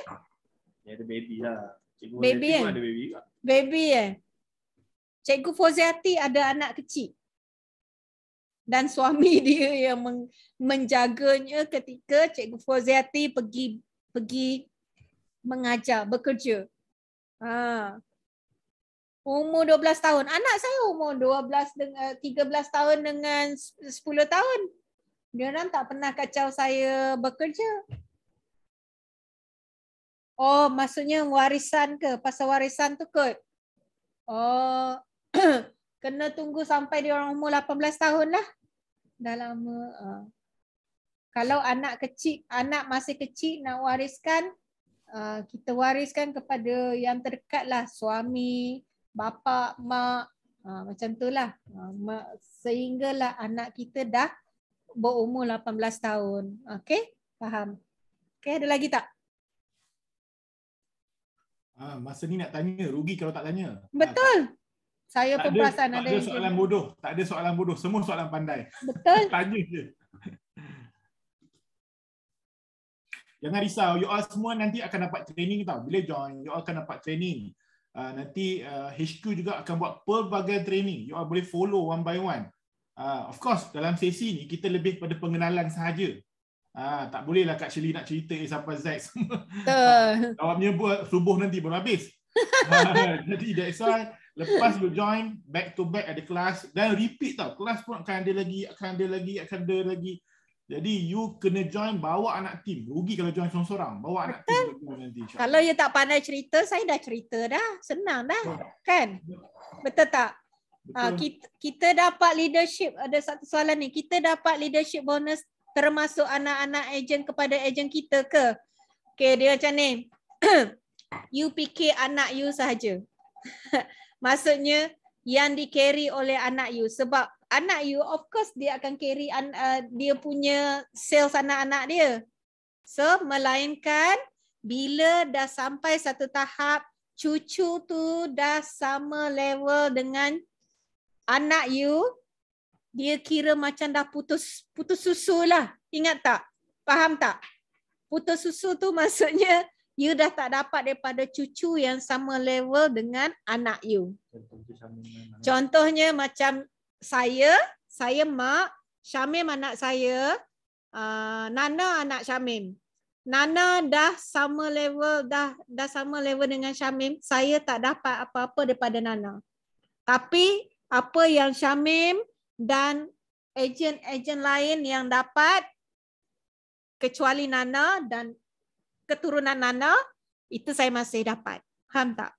Dia ada baby lah. Cikgu Baby ada baby juga. Baby Cikgu Foziati ada anak kecil. Dan suami dia yang menjaganya ketika Cikgu Foziati pergi mengajar, bekerja. Umur 12 tahun. Anak saya umur 13 tahun dengan 10 tahun. Dia orang tak pernah kacau saya bekerja. Oh, maksudnya warisan ke? Pasal warisan tu kot. Oh, kena tunggu sampai dia orang umur 18 tahun lah. Dah lama. Kalau anak masih kecil nak wariskan, kita wariskan kepada yang terdekat lah. Suami, bapa, mak. Macam tu lah. Sehinggalah anak kita dah berumur 18 tahun. Okay? Faham? Okay, ada lagi tak? Masa ni nak tanya, rugi kalau tak tanya. Betul. Saya pun perasan ada soalan bodoh. Tak ada soalan bodoh. Semua soalan pandai. Betul. Tanya je. Jangan risau. You all semua nanti akan dapat training tau. Bila join, you all akan dapat training. Nanti HQ juga akan buat pelbagai training. You all boleh follow one by one. Of course, dalam sesi ni kita lebih pada pengenalan sahaja. Tak bolehlah Kak Shirley nak cerita A sampai Z semua. Jawabnya buat subuh nanti baru habis. Jadi that's why lepas you join, back to back ada kelas dan repeat tau. Kelas pun akan ada lagi. Jadi you kena join, bawa anak tim. Rugi kalau join seorang-seorang. Bawa anak tim nanti. Kalau you tak pandai cerita, saya dah cerita dah. Senang dah. Kan? Betul tak? Kita dapat leadership. Ada satu soalan ni. Kita dapat leadership bonus termasuk anak-anak ejen kepada ejen kita ke? Okay, dia macam ni. You fikir anak you sahaja. Maksudnya yang di-carry oleh anak you. Sebab anak you, of course dia akan carry dia punya sales anak-anak dia. So, melainkan bila dah sampai satu tahap, cucu tu dah sama level dengan anak you, dia kira macam dah putus susu lah. Ingat tak? Faham tak? Putus susu tu maksudnya you dah tak dapat daripada cucu yang sama level dengan anak you. Contohnya macam saya mak, Syamim anak saya, Nana anak Syamim. Nana dah sama level dengan Syamim, saya tak dapat apa-apa daripada Nana. Tapi apa yang Syamim dan ejen-ejen lain yang dapat kecuali Nana dan keturunan Nana, itu saya masih dapat. Faham tak?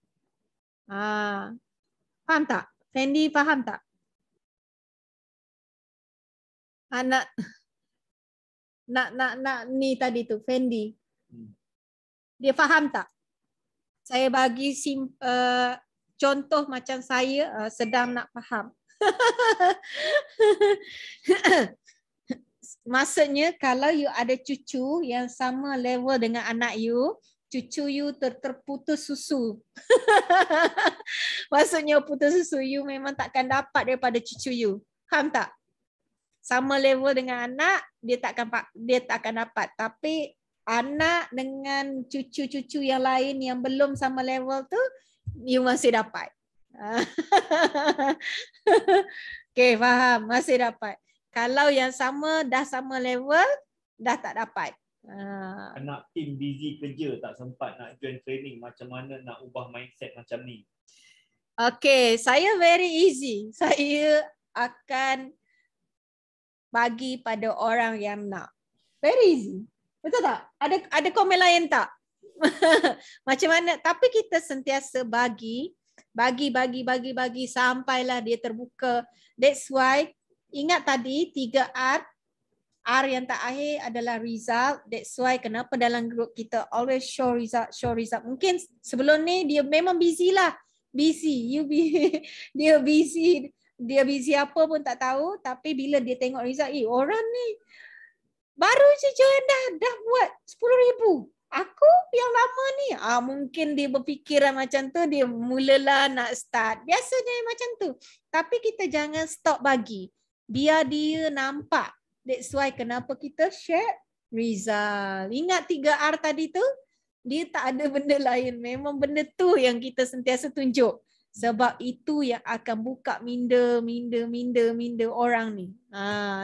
Faham tak? Fendi faham tak? Nak ni tadi tu Fendi. Dia faham tak? Saya bagi contoh macam saya sedang nak faham. Maksudnya kalau you ada cucu yang sama level dengan anak you, cucu you terputus susu. Maksudnya putus susu, you memang takkan dapat daripada cucu you. Faham tak? Sama level dengan anak, dia takkan dapat. Tapi anak dengan cucu-cucu yang lain yang belum sama level tu, you masih dapat. Okay, faham? Masih dapat. Kalau yang dah sama level, dah tak dapat. Anak tim busy kerja, tak sempat nak join training. Macam mana nak ubah mindset macam ni? Okay, saya very easy. Saya akan bagi pada orang yang nak. Very easy. Betul tak? Ada komen lain tak? Macam mana? Tapi kita sentiasa bagi sampailah dia terbuka. That's why ingat tadi 3 R yang tak akhir adalah result. That's why kenapa dalam grup kita always show result. Mungkin sebelum ni dia memang busy lah. Busy. Dia busy. Dia busy apa pun tak tahu. Tapi bila dia tengok result, orang ni baru je join dah buat 10,000. Aku yang lama ni. Mungkin dia berfikiran macam tu. Dia mulalah nak start. Biasanya macam tu. Tapi kita jangan stop bagi. Biar dia nampak. That's why kenapa kita share result. Ingat 3R tadi tu? Dia tak ada benda lain. Memang benda tu yang kita sentiasa tunjuk. Sebab itu yang akan buka minda orang ni.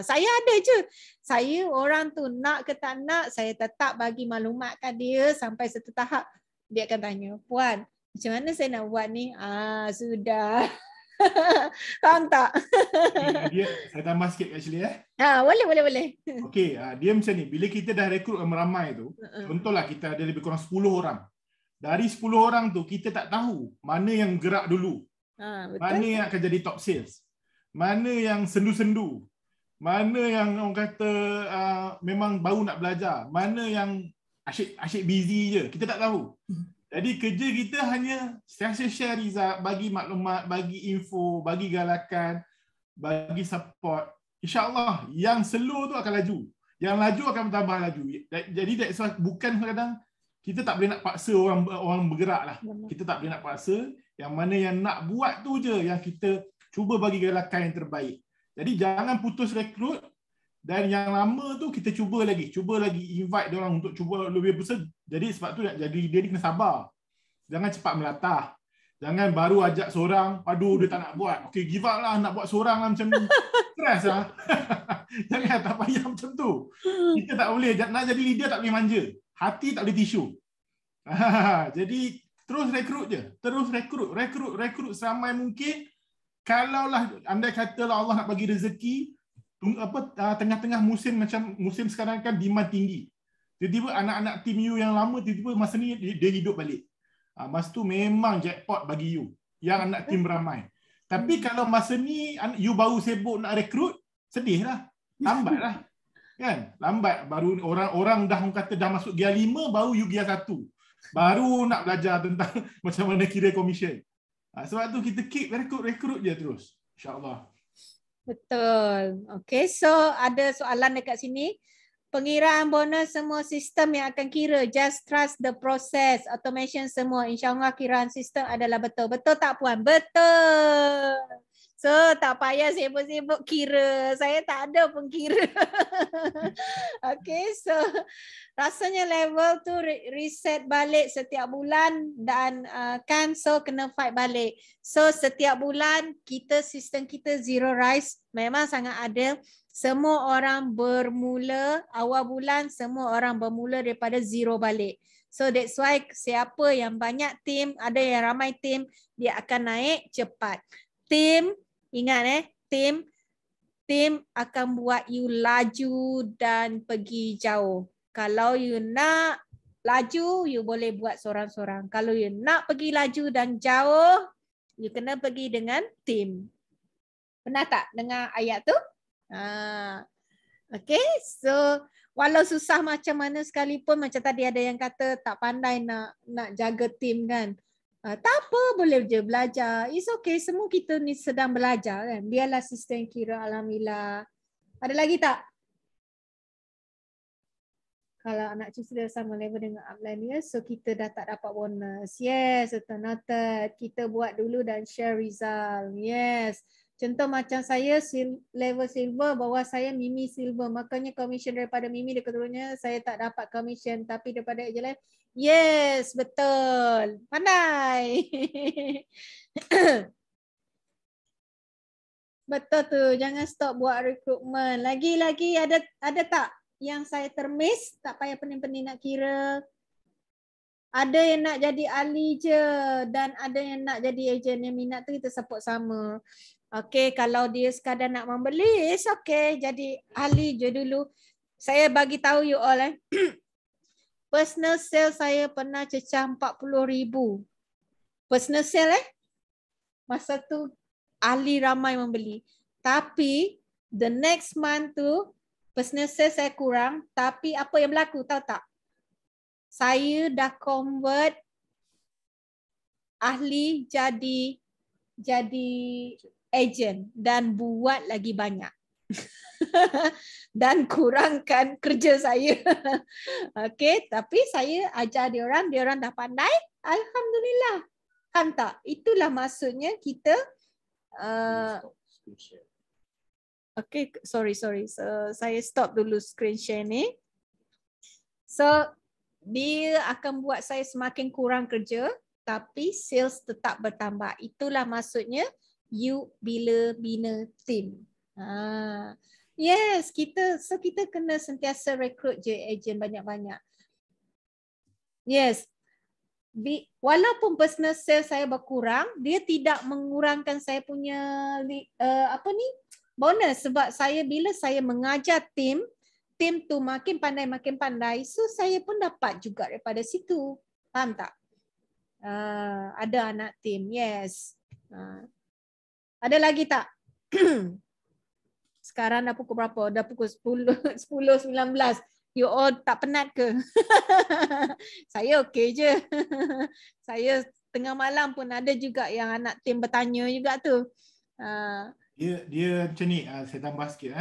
Saya ada je. Saya orang tu nak ke tak nak, saya tetap bagi maklumat kat dia sampai satu tahap. Dia akan tanya, Puan, macam mana saya nak buat ni? Sudah. Faham tak? Saya tambah sikit actually. Boleh. Okey, dia macam ni. Bila kita dah rekrut ramai tu, contohlah kita ada lebih kurang 10 orang. Dari 10 orang tu, kita tak tahu mana yang gerak dulu. Mana yang akan jadi top sales. Mana yang sendu-sendu. Mana yang orang kata memang baru nak belajar. Mana yang asyik busy je. Kita tak tahu. Jadi kerja kita hanya share result, bagi maklumat, bagi info, bagi galakan, bagi support. InsyaAllah yang slow tu akan laju. Yang laju akan bertambah laju. Jadi that's why bukan kadang kita tak boleh nak paksa orang bergerak lah. Kita tak boleh nak paksa. Yang mana yang nak buat tu je yang kita cuba bagi galakan yang terbaik. Jadi jangan putus rekrut. Dan yang lama tu kita cuba lagi invite dia orang untuk cuba lebih besar. Jadi sebab tu nak jadi leader ni kena sabar. Jangan cepat melatah. Jangan baru ajak seorang, dia tak nak buat. Okey, give up lah, nak buat seorang lah macam ni. Stres lah. Jangan, tak payah macam tu. Kita tak boleh, nak jadi leader tak boleh manja. Hati tak boleh tisu. Jadi terus rekrut je. Terus rekrut seramai mungkin. Kalaulah andai katalah Allah nak bagi rezeki, tengah-tengah musim macam musim sekarang kan demand tinggi. Tiba-tiba anak-anak tim you yang lama tiba-tiba masa ni dia hidup balik. Masa tu memang jackpot bagi you yang anak tim ramai. Tapi kalau masa ni you baru sibuk nak rekrut, sedihlah. Lambatlah. Kan? Lambat baru orang dah kata dah masuk gear 5 baru you gear 1. Baru nak belajar tentang macam mana kira komisen. Sebab tu kita keep rekrut je terus. InsyaAllah. Betul. Okay, so ada soalan dekat sini. Pengiraan bonus semua sistem yang akan kira. Just trust the process. Automation semua. InsyaAllah kiraan sistem adalah betul. Betul tak Puan? Betul. So tak payah sibuk-sibuk kira. Saya tak ada pun kira. Okay, so rasanya level tu reset balik setiap bulan dan kan so kena fight balik. So setiap bulan sistem kita zero rise memang sangat adil. Semua orang bermula awal bulan, semua orang bermula daripada zero balik. So that's why siapa yang banyak tim, ada yang ramai tim, dia akan naik cepat. Tim, ingat tim akan buat you laju dan pergi jauh. Kalau you nak laju, you boleh buat seorang-seorang. Kalau you nak pergi laju dan jauh, you kena pergi dengan tim. Pernah tak dengar ayat tu? Okay, so walau susah macam mana sekalipun, macam tadi ada yang kata tak pandai nak jaga tim kan. Tak apa, boleh je belajar. It's okay, semua kita ni sedang belajar kan. Biarlah sistem kira, alhamdulillah. Ada lagi tak? Kalau anak cucu dia sama level dengan upline dia, so kita dah tak dapat bonus. Yes, betul, noted. Kita buat dulu dan share result. Yes. Contoh macam saya level silver, bawah saya Mimi silver. Makanya commission daripada Mimi dia keturunnya saya tak dapat commission. Tapi daripada agent lain, yes, betul. Pandai. Betul tu. Jangan stop buat recruitment. Lagi-lagi ada tak yang saya termiss? Tak payah pening-pening nak kira. Ada yang nak jadi ahli je dan ada yang nak jadi ejen. Yang minat tu kita support sama. Okay, kalau dia sekadar nak membeli, it's okay. Jadi ahli je dulu. Saya bagi tahu you all personal sale saya pernah cecah 40,000. Personal sale masa tu ahli ramai membeli. Tapi the next month tu personal sale saya kurang. Tapi apa yang berlaku tahu tak? Saya dah convert ahli jadi agent dan buat lagi banyak. Dan kurangkan kerja saya. Okey, tapi saya ajar dia orang dah pandai. Alhamdulillah. Kan tak? Itulah maksudnya kita okey, sorry. So, saya stop dulu screen share ni. So, dia akan buat saya semakin kurang kerja tapi sales tetap bertambah. Itulah maksudnya you bila bina team. Yes, kita kena sentiasa rekrut je ejen banyak-banyak. Yes. Walaupun personal sales saya berkurang, dia tidak mengurangkan saya punya bonus sebab bila saya mengajar tim tu makin pandai, so saya pun dapat juga daripada situ. Faham tak? Ada anak tim, yes. Ada lagi tak? Sekarang dah pukul berapa? Dah pukul 10:19. You all tak penat ke? Saya okey je. Saya tengah malam pun ada juga yang anak tim bertanya juga tu. Dia macam ni, saya tambah sikit.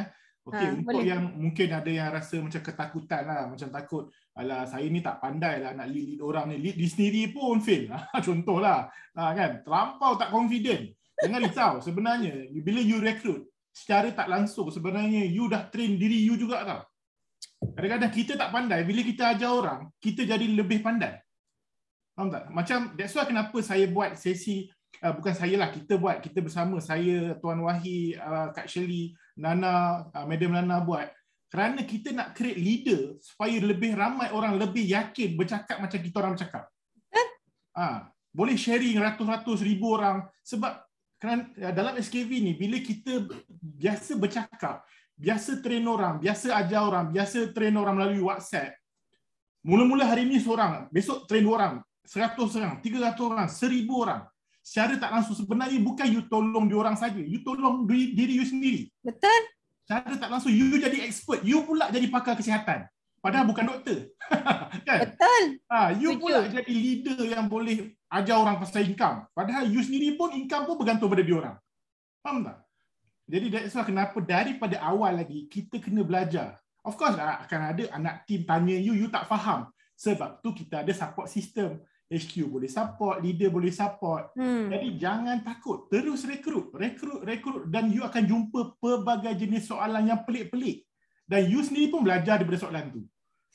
Okey, untuk boleh. yang mungkin ada yang rasa macam ketakutan lah, macam takut, alah saya ni tak pandai lah nak lead orang ni, lead di sendiri pun fail. Contohlah, kan, terlampau tak confident. Jangan risau, sebenarnya bila you recruit secara tak langsung, sebenarnya you dah train diri you juga tau. Kadang-kadang kita tak pandai, bila kita ajar orang, kita jadi lebih pandai. Faham tak? Macam that's why kenapa saya buat sesi, bukan saya lah, kita bersama, saya, Tuan Wahi, Kak Shirley, Nana, Madam Nana buat. Kerana kita nak create leader supaya lebih ramai orang lebih yakin bercakap macam kita orang bercakap. Boleh sharing ratus-ratus ribu orang. Sebab dalam SKV ni, bila kita biasa bercakap, biasa train orang, biasa ajar orang, biasa train orang melalui WhatsApp. Mula-mula hari ni seorang, besok train 2 orang, 100 orang, 300 orang, 1000 orang. Secara tak langsung sebenarnya bukan you tolong diorang saja, you tolong diri you sendiri. Betul. Secara tak langsung you jadi expert, you pula jadi pakar kesihatan. Padahal bukan doktor. Kan? Betul. You pula jadi leader yang boleh ajar orang pasal income. Padahal you sendiri pun income pun bergantung pada diorang. Faham tak? Jadi that's why kenapa daripada awal lagi kita kena belajar. Of course lah akan ada anak team tanya you tak faham. Sebab tu kita ada support system. HQ boleh support, leader boleh support. Jadi jangan takut, terus rekrut dan you akan jumpa pelbagai jenis soalan yang pelik-pelik. Dan you sendiri pun belajar daripada soalan tu.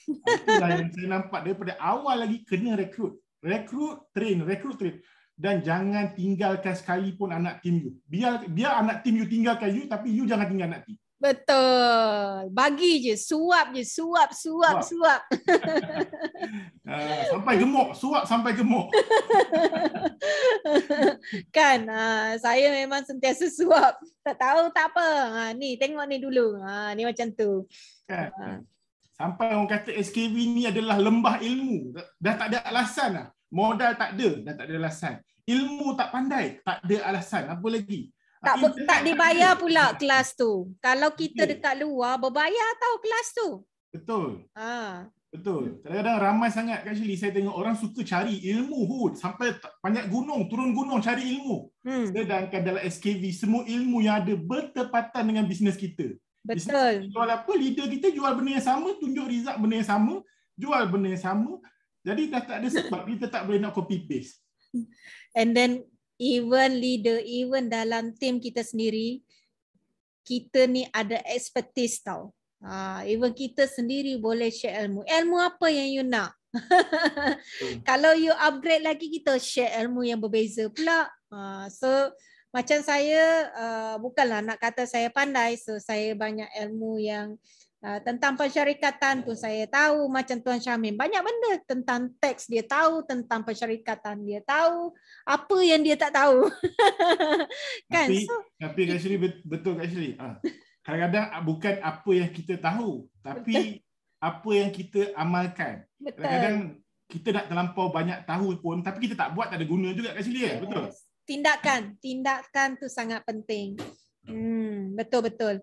Itulah yang saya nampak daripada awal lagi, kena rekrut, train. Dan jangan tinggalkan sekalipun anak tim you. Biar anak tim you tinggalkan you, tapi you jangan tinggal anak tim. Betul. Bagi je, suap. Sampai gemuk, suap sampai gemuk. Kan, saya memang sentiasa suap. Tak tahu tak apa. Ni tengok ni dulu. Ni macam tu. Kan? Sampai orang kata SKV ni adalah lembah ilmu. Dah tak ada alasan lah. Modal tak ada, dah tak ada alasan. Ilmu tak pandai, tak ada alasan. Apa lagi? Tak dibayar pula kelas tu. Kalau kita dekat luar, berbayar tahu kelas tu. Betul. Betul. Kadang-kadang ramai sangat, Kak Shirley, saya tengok orang suka cari ilmu. Sampai banyak gunung, turun gunung cari ilmu. Sedangkan dalam SKV, semua ilmu yang ada bertepatan dengan bisnes kita. Betul. Jual apa, leader kita jual benda yang sama, tunjuk result benda yang sama. jual benda yang sama. Jadi dah tak ada sebab kita tak boleh nak copy paste. And then even leader, even dalam tim kita sendiri, kita ni ada expertise tau. Even kita sendiri boleh share ilmu. Ilmu apa yang you nak? Kalau you upgrade lagi, kita share ilmu yang berbeza pula. So macam saya, bukanlah nak kata saya pandai, so saya banyak ilmu yang tentang pensyarikatan tu saya tahu. Macam Tuan Syamim, banyak benda tentang teks dia tahu, tentang pensyarikatan dia tahu, apa yang dia tak tahu. Kan? Tapi Kak Shirley, betul Kak Shirley. Kadang-kadang bukan apa yang kita tahu, tapi apa yang kita amalkan. Kadang-kadang kita nak terlampau banyak tahu pun, tapi kita tak buat, tak ada guna juga Kak Shirley. Betul? Tindakan tu sangat penting. Betul-betul.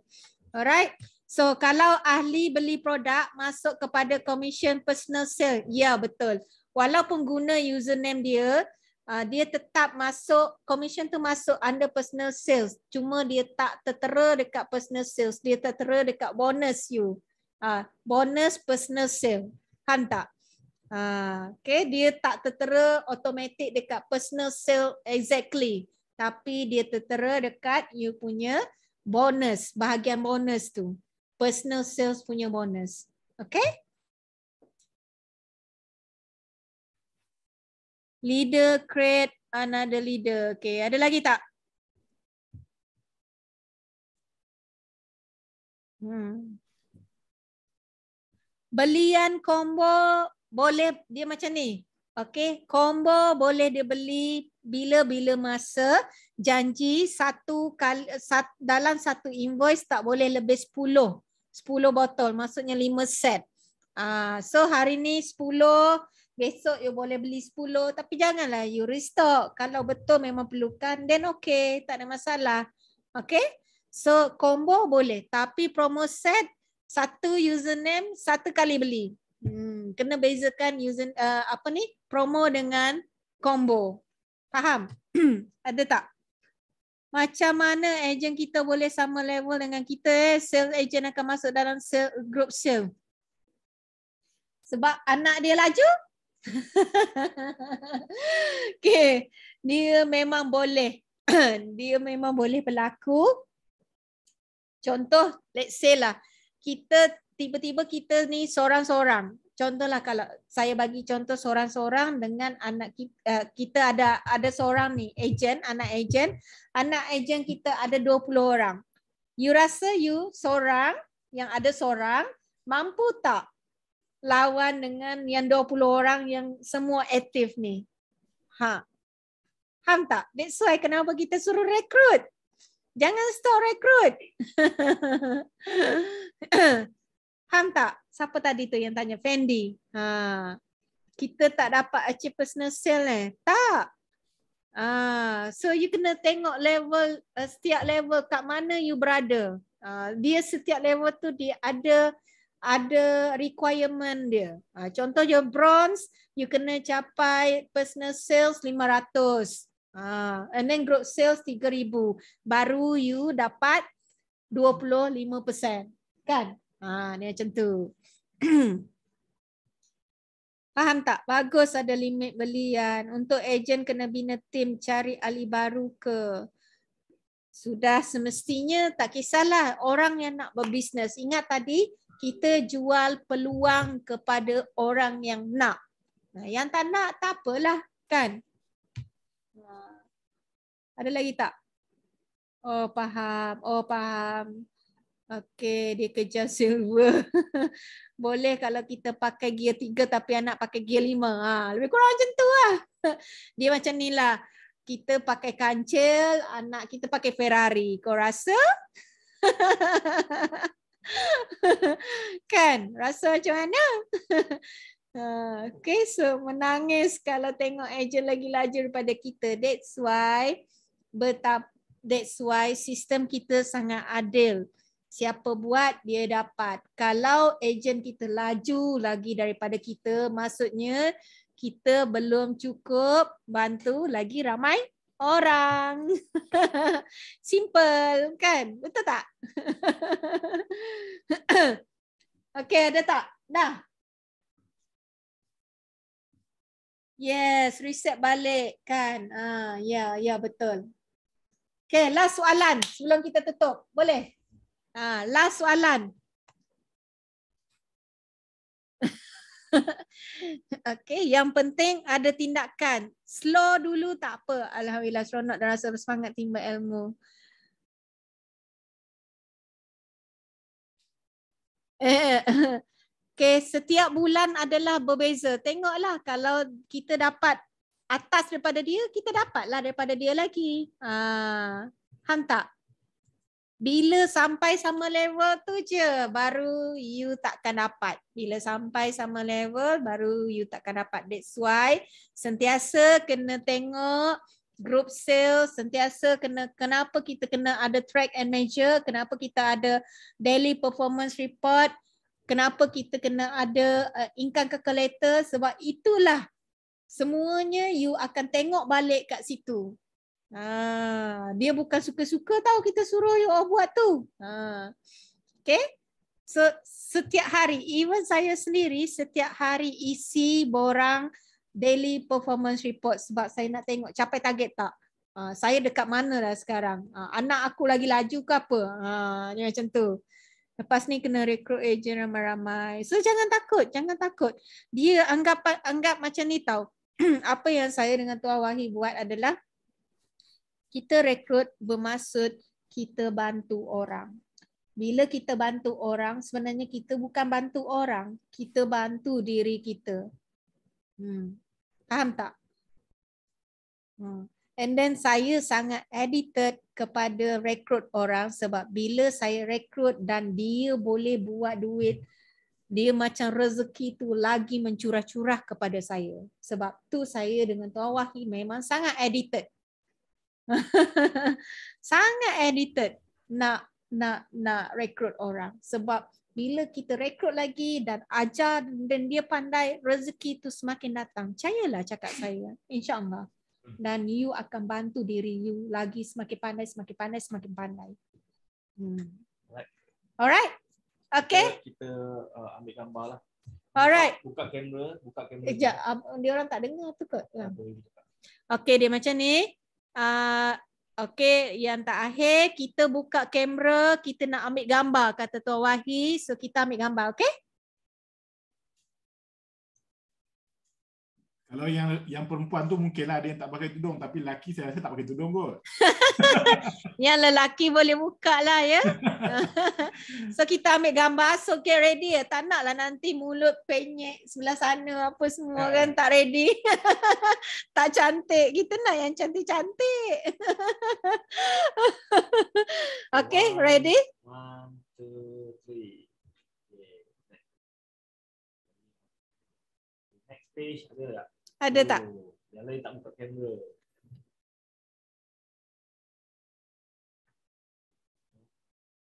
Alright. So kalau ahli beli produk masuk kepada commission personal sale, ya betul. Walaupun guna username dia, dia tetap masuk, commission tu masuk under personal sales. Cuma dia tak tertera dekat personal sales, dia tertera dekat bonus you. Bonus personal sale. Kan tak? Okay, dia tak tertera automatic dekat personal sale exactly. Tapi dia tertera dekat you punya bonus, bahagian bonus tu. Personal sales punya bonus. Okay? Leader create another leader. Okay, ada lagi tak? Belian combo boleh dia macam ni. Okay, combo boleh dia beli bila-bila masa, janji dalam satu invoice tak boleh lebih 10 botol, maksudnya 5 set. So hari ni 10, besok you boleh beli 10, tapi janganlah you restock. Kalau betul memang perlukan, then okay, tak ada masalah. Okay, so combo boleh, tapi promo set satu username satu kali beli. Kena bezakan promo dengan combo. Faham? Ada tak? Macam mana ejen kita boleh sama level dengan kita? Sales agent akan masuk dalam group sale. Sebab anak dia laju? Okay. Dia memang boleh. Dia memang boleh berlaku. Contoh, let's say lah, kita tiba-tiba kita ni seorang-seorang. Contohlah kalau saya bagi contoh seorang-seorang dengan anak kita ada seorang ni, anak ejen kita ada 20 orang. You rasa you seorang yang ada seorang mampu tak lawan dengan yang 20 orang yang semua aktif ni? Faham tak? That's why kenapa kita suruh rekrut. Jangan stop rekrut. Faham tak? Siapa tadi tu yang tanya? Fendi. Kita tak dapat achieve personal sale Tak. So you kena tengok level, setiap level kat mana you berada. Dia setiap level tu dia ada requirement dia. Contoh you bronze, you kena capai personal sales 500. And then group sales 3,000. Baru you dapat 25%. Kan? Ni macam tu. Faham tak? Bagus ada limit belian. Untuk ejen kena bina tim cari ahli baru ke? Sudah semestinya, tak kisahlah orang yang nak berbisnes. Ingat tadi, kita jual peluang kepada orang yang nak. Yang tak nak, tak apalah. Kan? Ada lagi tak? Oh, faham. Okey, dia kejar silver. Boleh kalau kita pakai gear 3 tapi anak pakai gear 5. Lebih kurang macam tu lah. Dia macam ni lah. Kita pakai kancil, anak kita pakai Ferrari. Kau rasa? Kan? Rasa macam mana? Okay, so menangis kalau tengok ejen lagi laju daripada kita. That's why sistem kita sangat adil. Siapa buat, dia dapat. Kalau ejen kita laju lagi daripada kita, maksudnya kita belum cukup bantu lagi ramai orang. Simple, kan? Betul tak? Okey, ada tak? Dah? Yes, reset balik kan. Ya betul. Okay, last soalan sebelum kita tutup. Boleh? Last soalan. Okay, yang penting ada tindakan. Slow dulu tak apa. Alhamdulillah, seronok dan rasa bersemangat timba ilmu. Okay, setiap bulan adalah berbeza. Tengoklah kalau kita dapat atas daripada dia, kita dapatlah daripada dia lagi. Faham tak? Bila sampai sama level tu je, baru you takkan dapat. Bila sampai sama level, baru you takkan dapat. That's why sentiasa kena tengok group sales, sentiasa kenapa kita kena ada track and measure, kenapa kita ada daily performance report, kenapa kita kena ada income calculator, sebab itulah semuanya you akan tengok balik kat situ. Dia bukan suka-suka tahu kita suruh you all buat tu. Okay. So setiap hari, even saya sendiri setiap hari isi borang daily performance report sebab saya nak tengok capai target tak. Saya dekat mana dah sekarang. Anak aku lagi laju ke apa. Dia macam tu. Lepas ni kena recruit agent ramai-ramai. So jangan takut. Dia anggap macam ni tau. Apa yang saya dengan Tuan Wahid buat adalah kita rekrut bermaksud kita bantu orang. Bila kita bantu orang, sebenarnya kita bukan bantu orang, kita bantu diri kita. Faham tak? And then saya sangat addicted kepada rekrut orang sebab bila saya rekrut dan dia boleh buat duit, dia macam rezeki tu lagi mencurah-curah kepada saya. Sebab tu saya dengan Tuan Wahid memang sangat addicted. Sangat addicted nak rekrut orang. Sebab bila kita rekrut lagi dan ajar dan dia pandai, rezeki tu semakin datang. Percayalah cakap saya, insya-Allah. Dan you akan bantu diri you lagi semakin pandai. Alright. Okay. Kita ambil gambar lah. Alright. Buka kamera. Sekejap, dia orang tak dengar tu kot. Okay, dia macam ni. Okay, yang terakhir kita buka kamera, kita nak ambil gambar kata Tuan Wahid. So kita ambil gambar, okay? Kalau yang perempuan tu mungkinlah ada yang tak pakai tudung, tapi lelaki saya rasa tak pakai tudung kot. Yang lelaki boleh buka lah ya. So kita ambil gambar. So okay, ready ya? Tak nak lah nanti mulut penyek sebelah sana apa semua kan, tak ready. Tak cantik. Kita nak yang cantik-cantik. Okay, ready? 1, 2, 3. Next page ada tak? Ada tak? Yang lain tak buka kamera.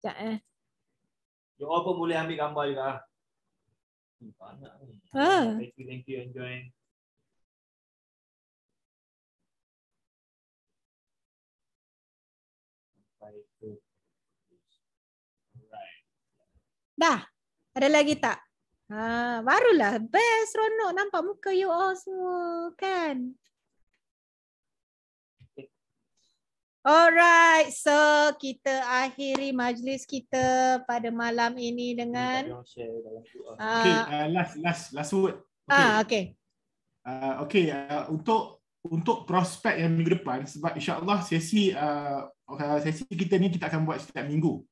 Sekejap You all pun boleh ambil gambar juga. Banyak ni. Thank you enjoy. Alright. Dah? Ada lagi tak? Barulah best, seronok nampak muka you all semua kan. Alright, so kita akhiri majlis kita pada malam ini dengan last word. Okay. Untuk prospek yang minggu depan, sebab insya-Allah sesi kita ni kita akan buat setiap minggu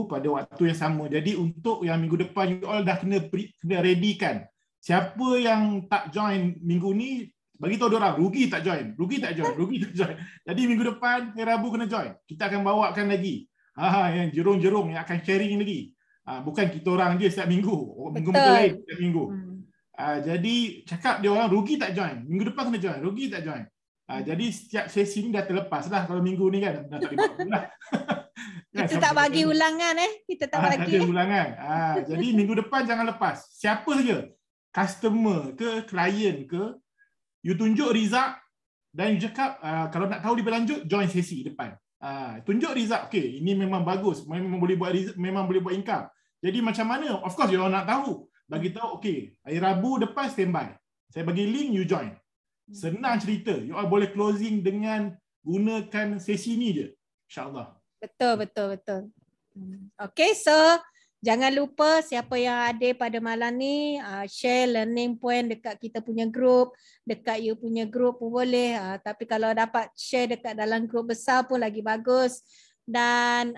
pada waktu yang sama. Jadi untuk yang minggu depan you all dah kena ready kan. Siapa yang tak join minggu ni, bagi tahu diorang rugi tak join. Jadi minggu depan hari Rabu kena join. Kita akan bawakan lagi yang jerung-jerung yang akan sharing lagi. Bukan kita orang je setiap minggu. Minggu lain setiap minggu. Jadi cakap dia orang rugi tak join. Minggu depan kena join. Rugi tak join. Jadi setiap sesi ni dah terlepas lah. Kalau minggu ni kan dah tak dibuat pula. Kita tak bagi ulangan Kita tak bagi. Tak ada ulangan. Jadi minggu depan jangan lepas. Siapa saja, customer ke, klien ke, you tunjuk result dan you cakap kalau nak tahu lebih lanjut, join sesi depan. Tunjuk result. Okay, ini memang bagus. Memang boleh buat income. Jadi macam mana? Of course, you nak tahu. Bagi tahu, okay, hari Rabu depan standby. Saya bagi link, you join. Senang cerita. You all boleh closing dengan gunakan sesi ni je. InsyaAllah. Betul. Okay, so jangan lupa siapa yang ada pada malam ni share learning point dekat kita punya group, dekat you punya group pun boleh. Tapi kalau dapat share dekat dalam group besar pun lagi bagus. Dan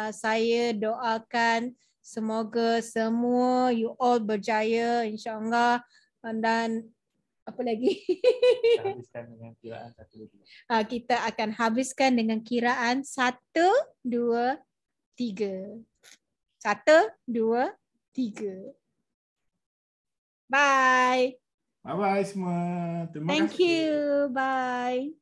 saya doakan semoga semua you all berjaya insya-Allah. Dan apa lagi? Kita akan habiskan dengan kiraan 1, 2, 3. 1, 2, 3. Bye. Bye-bye semua. Terima kasih. Thank you. Bye.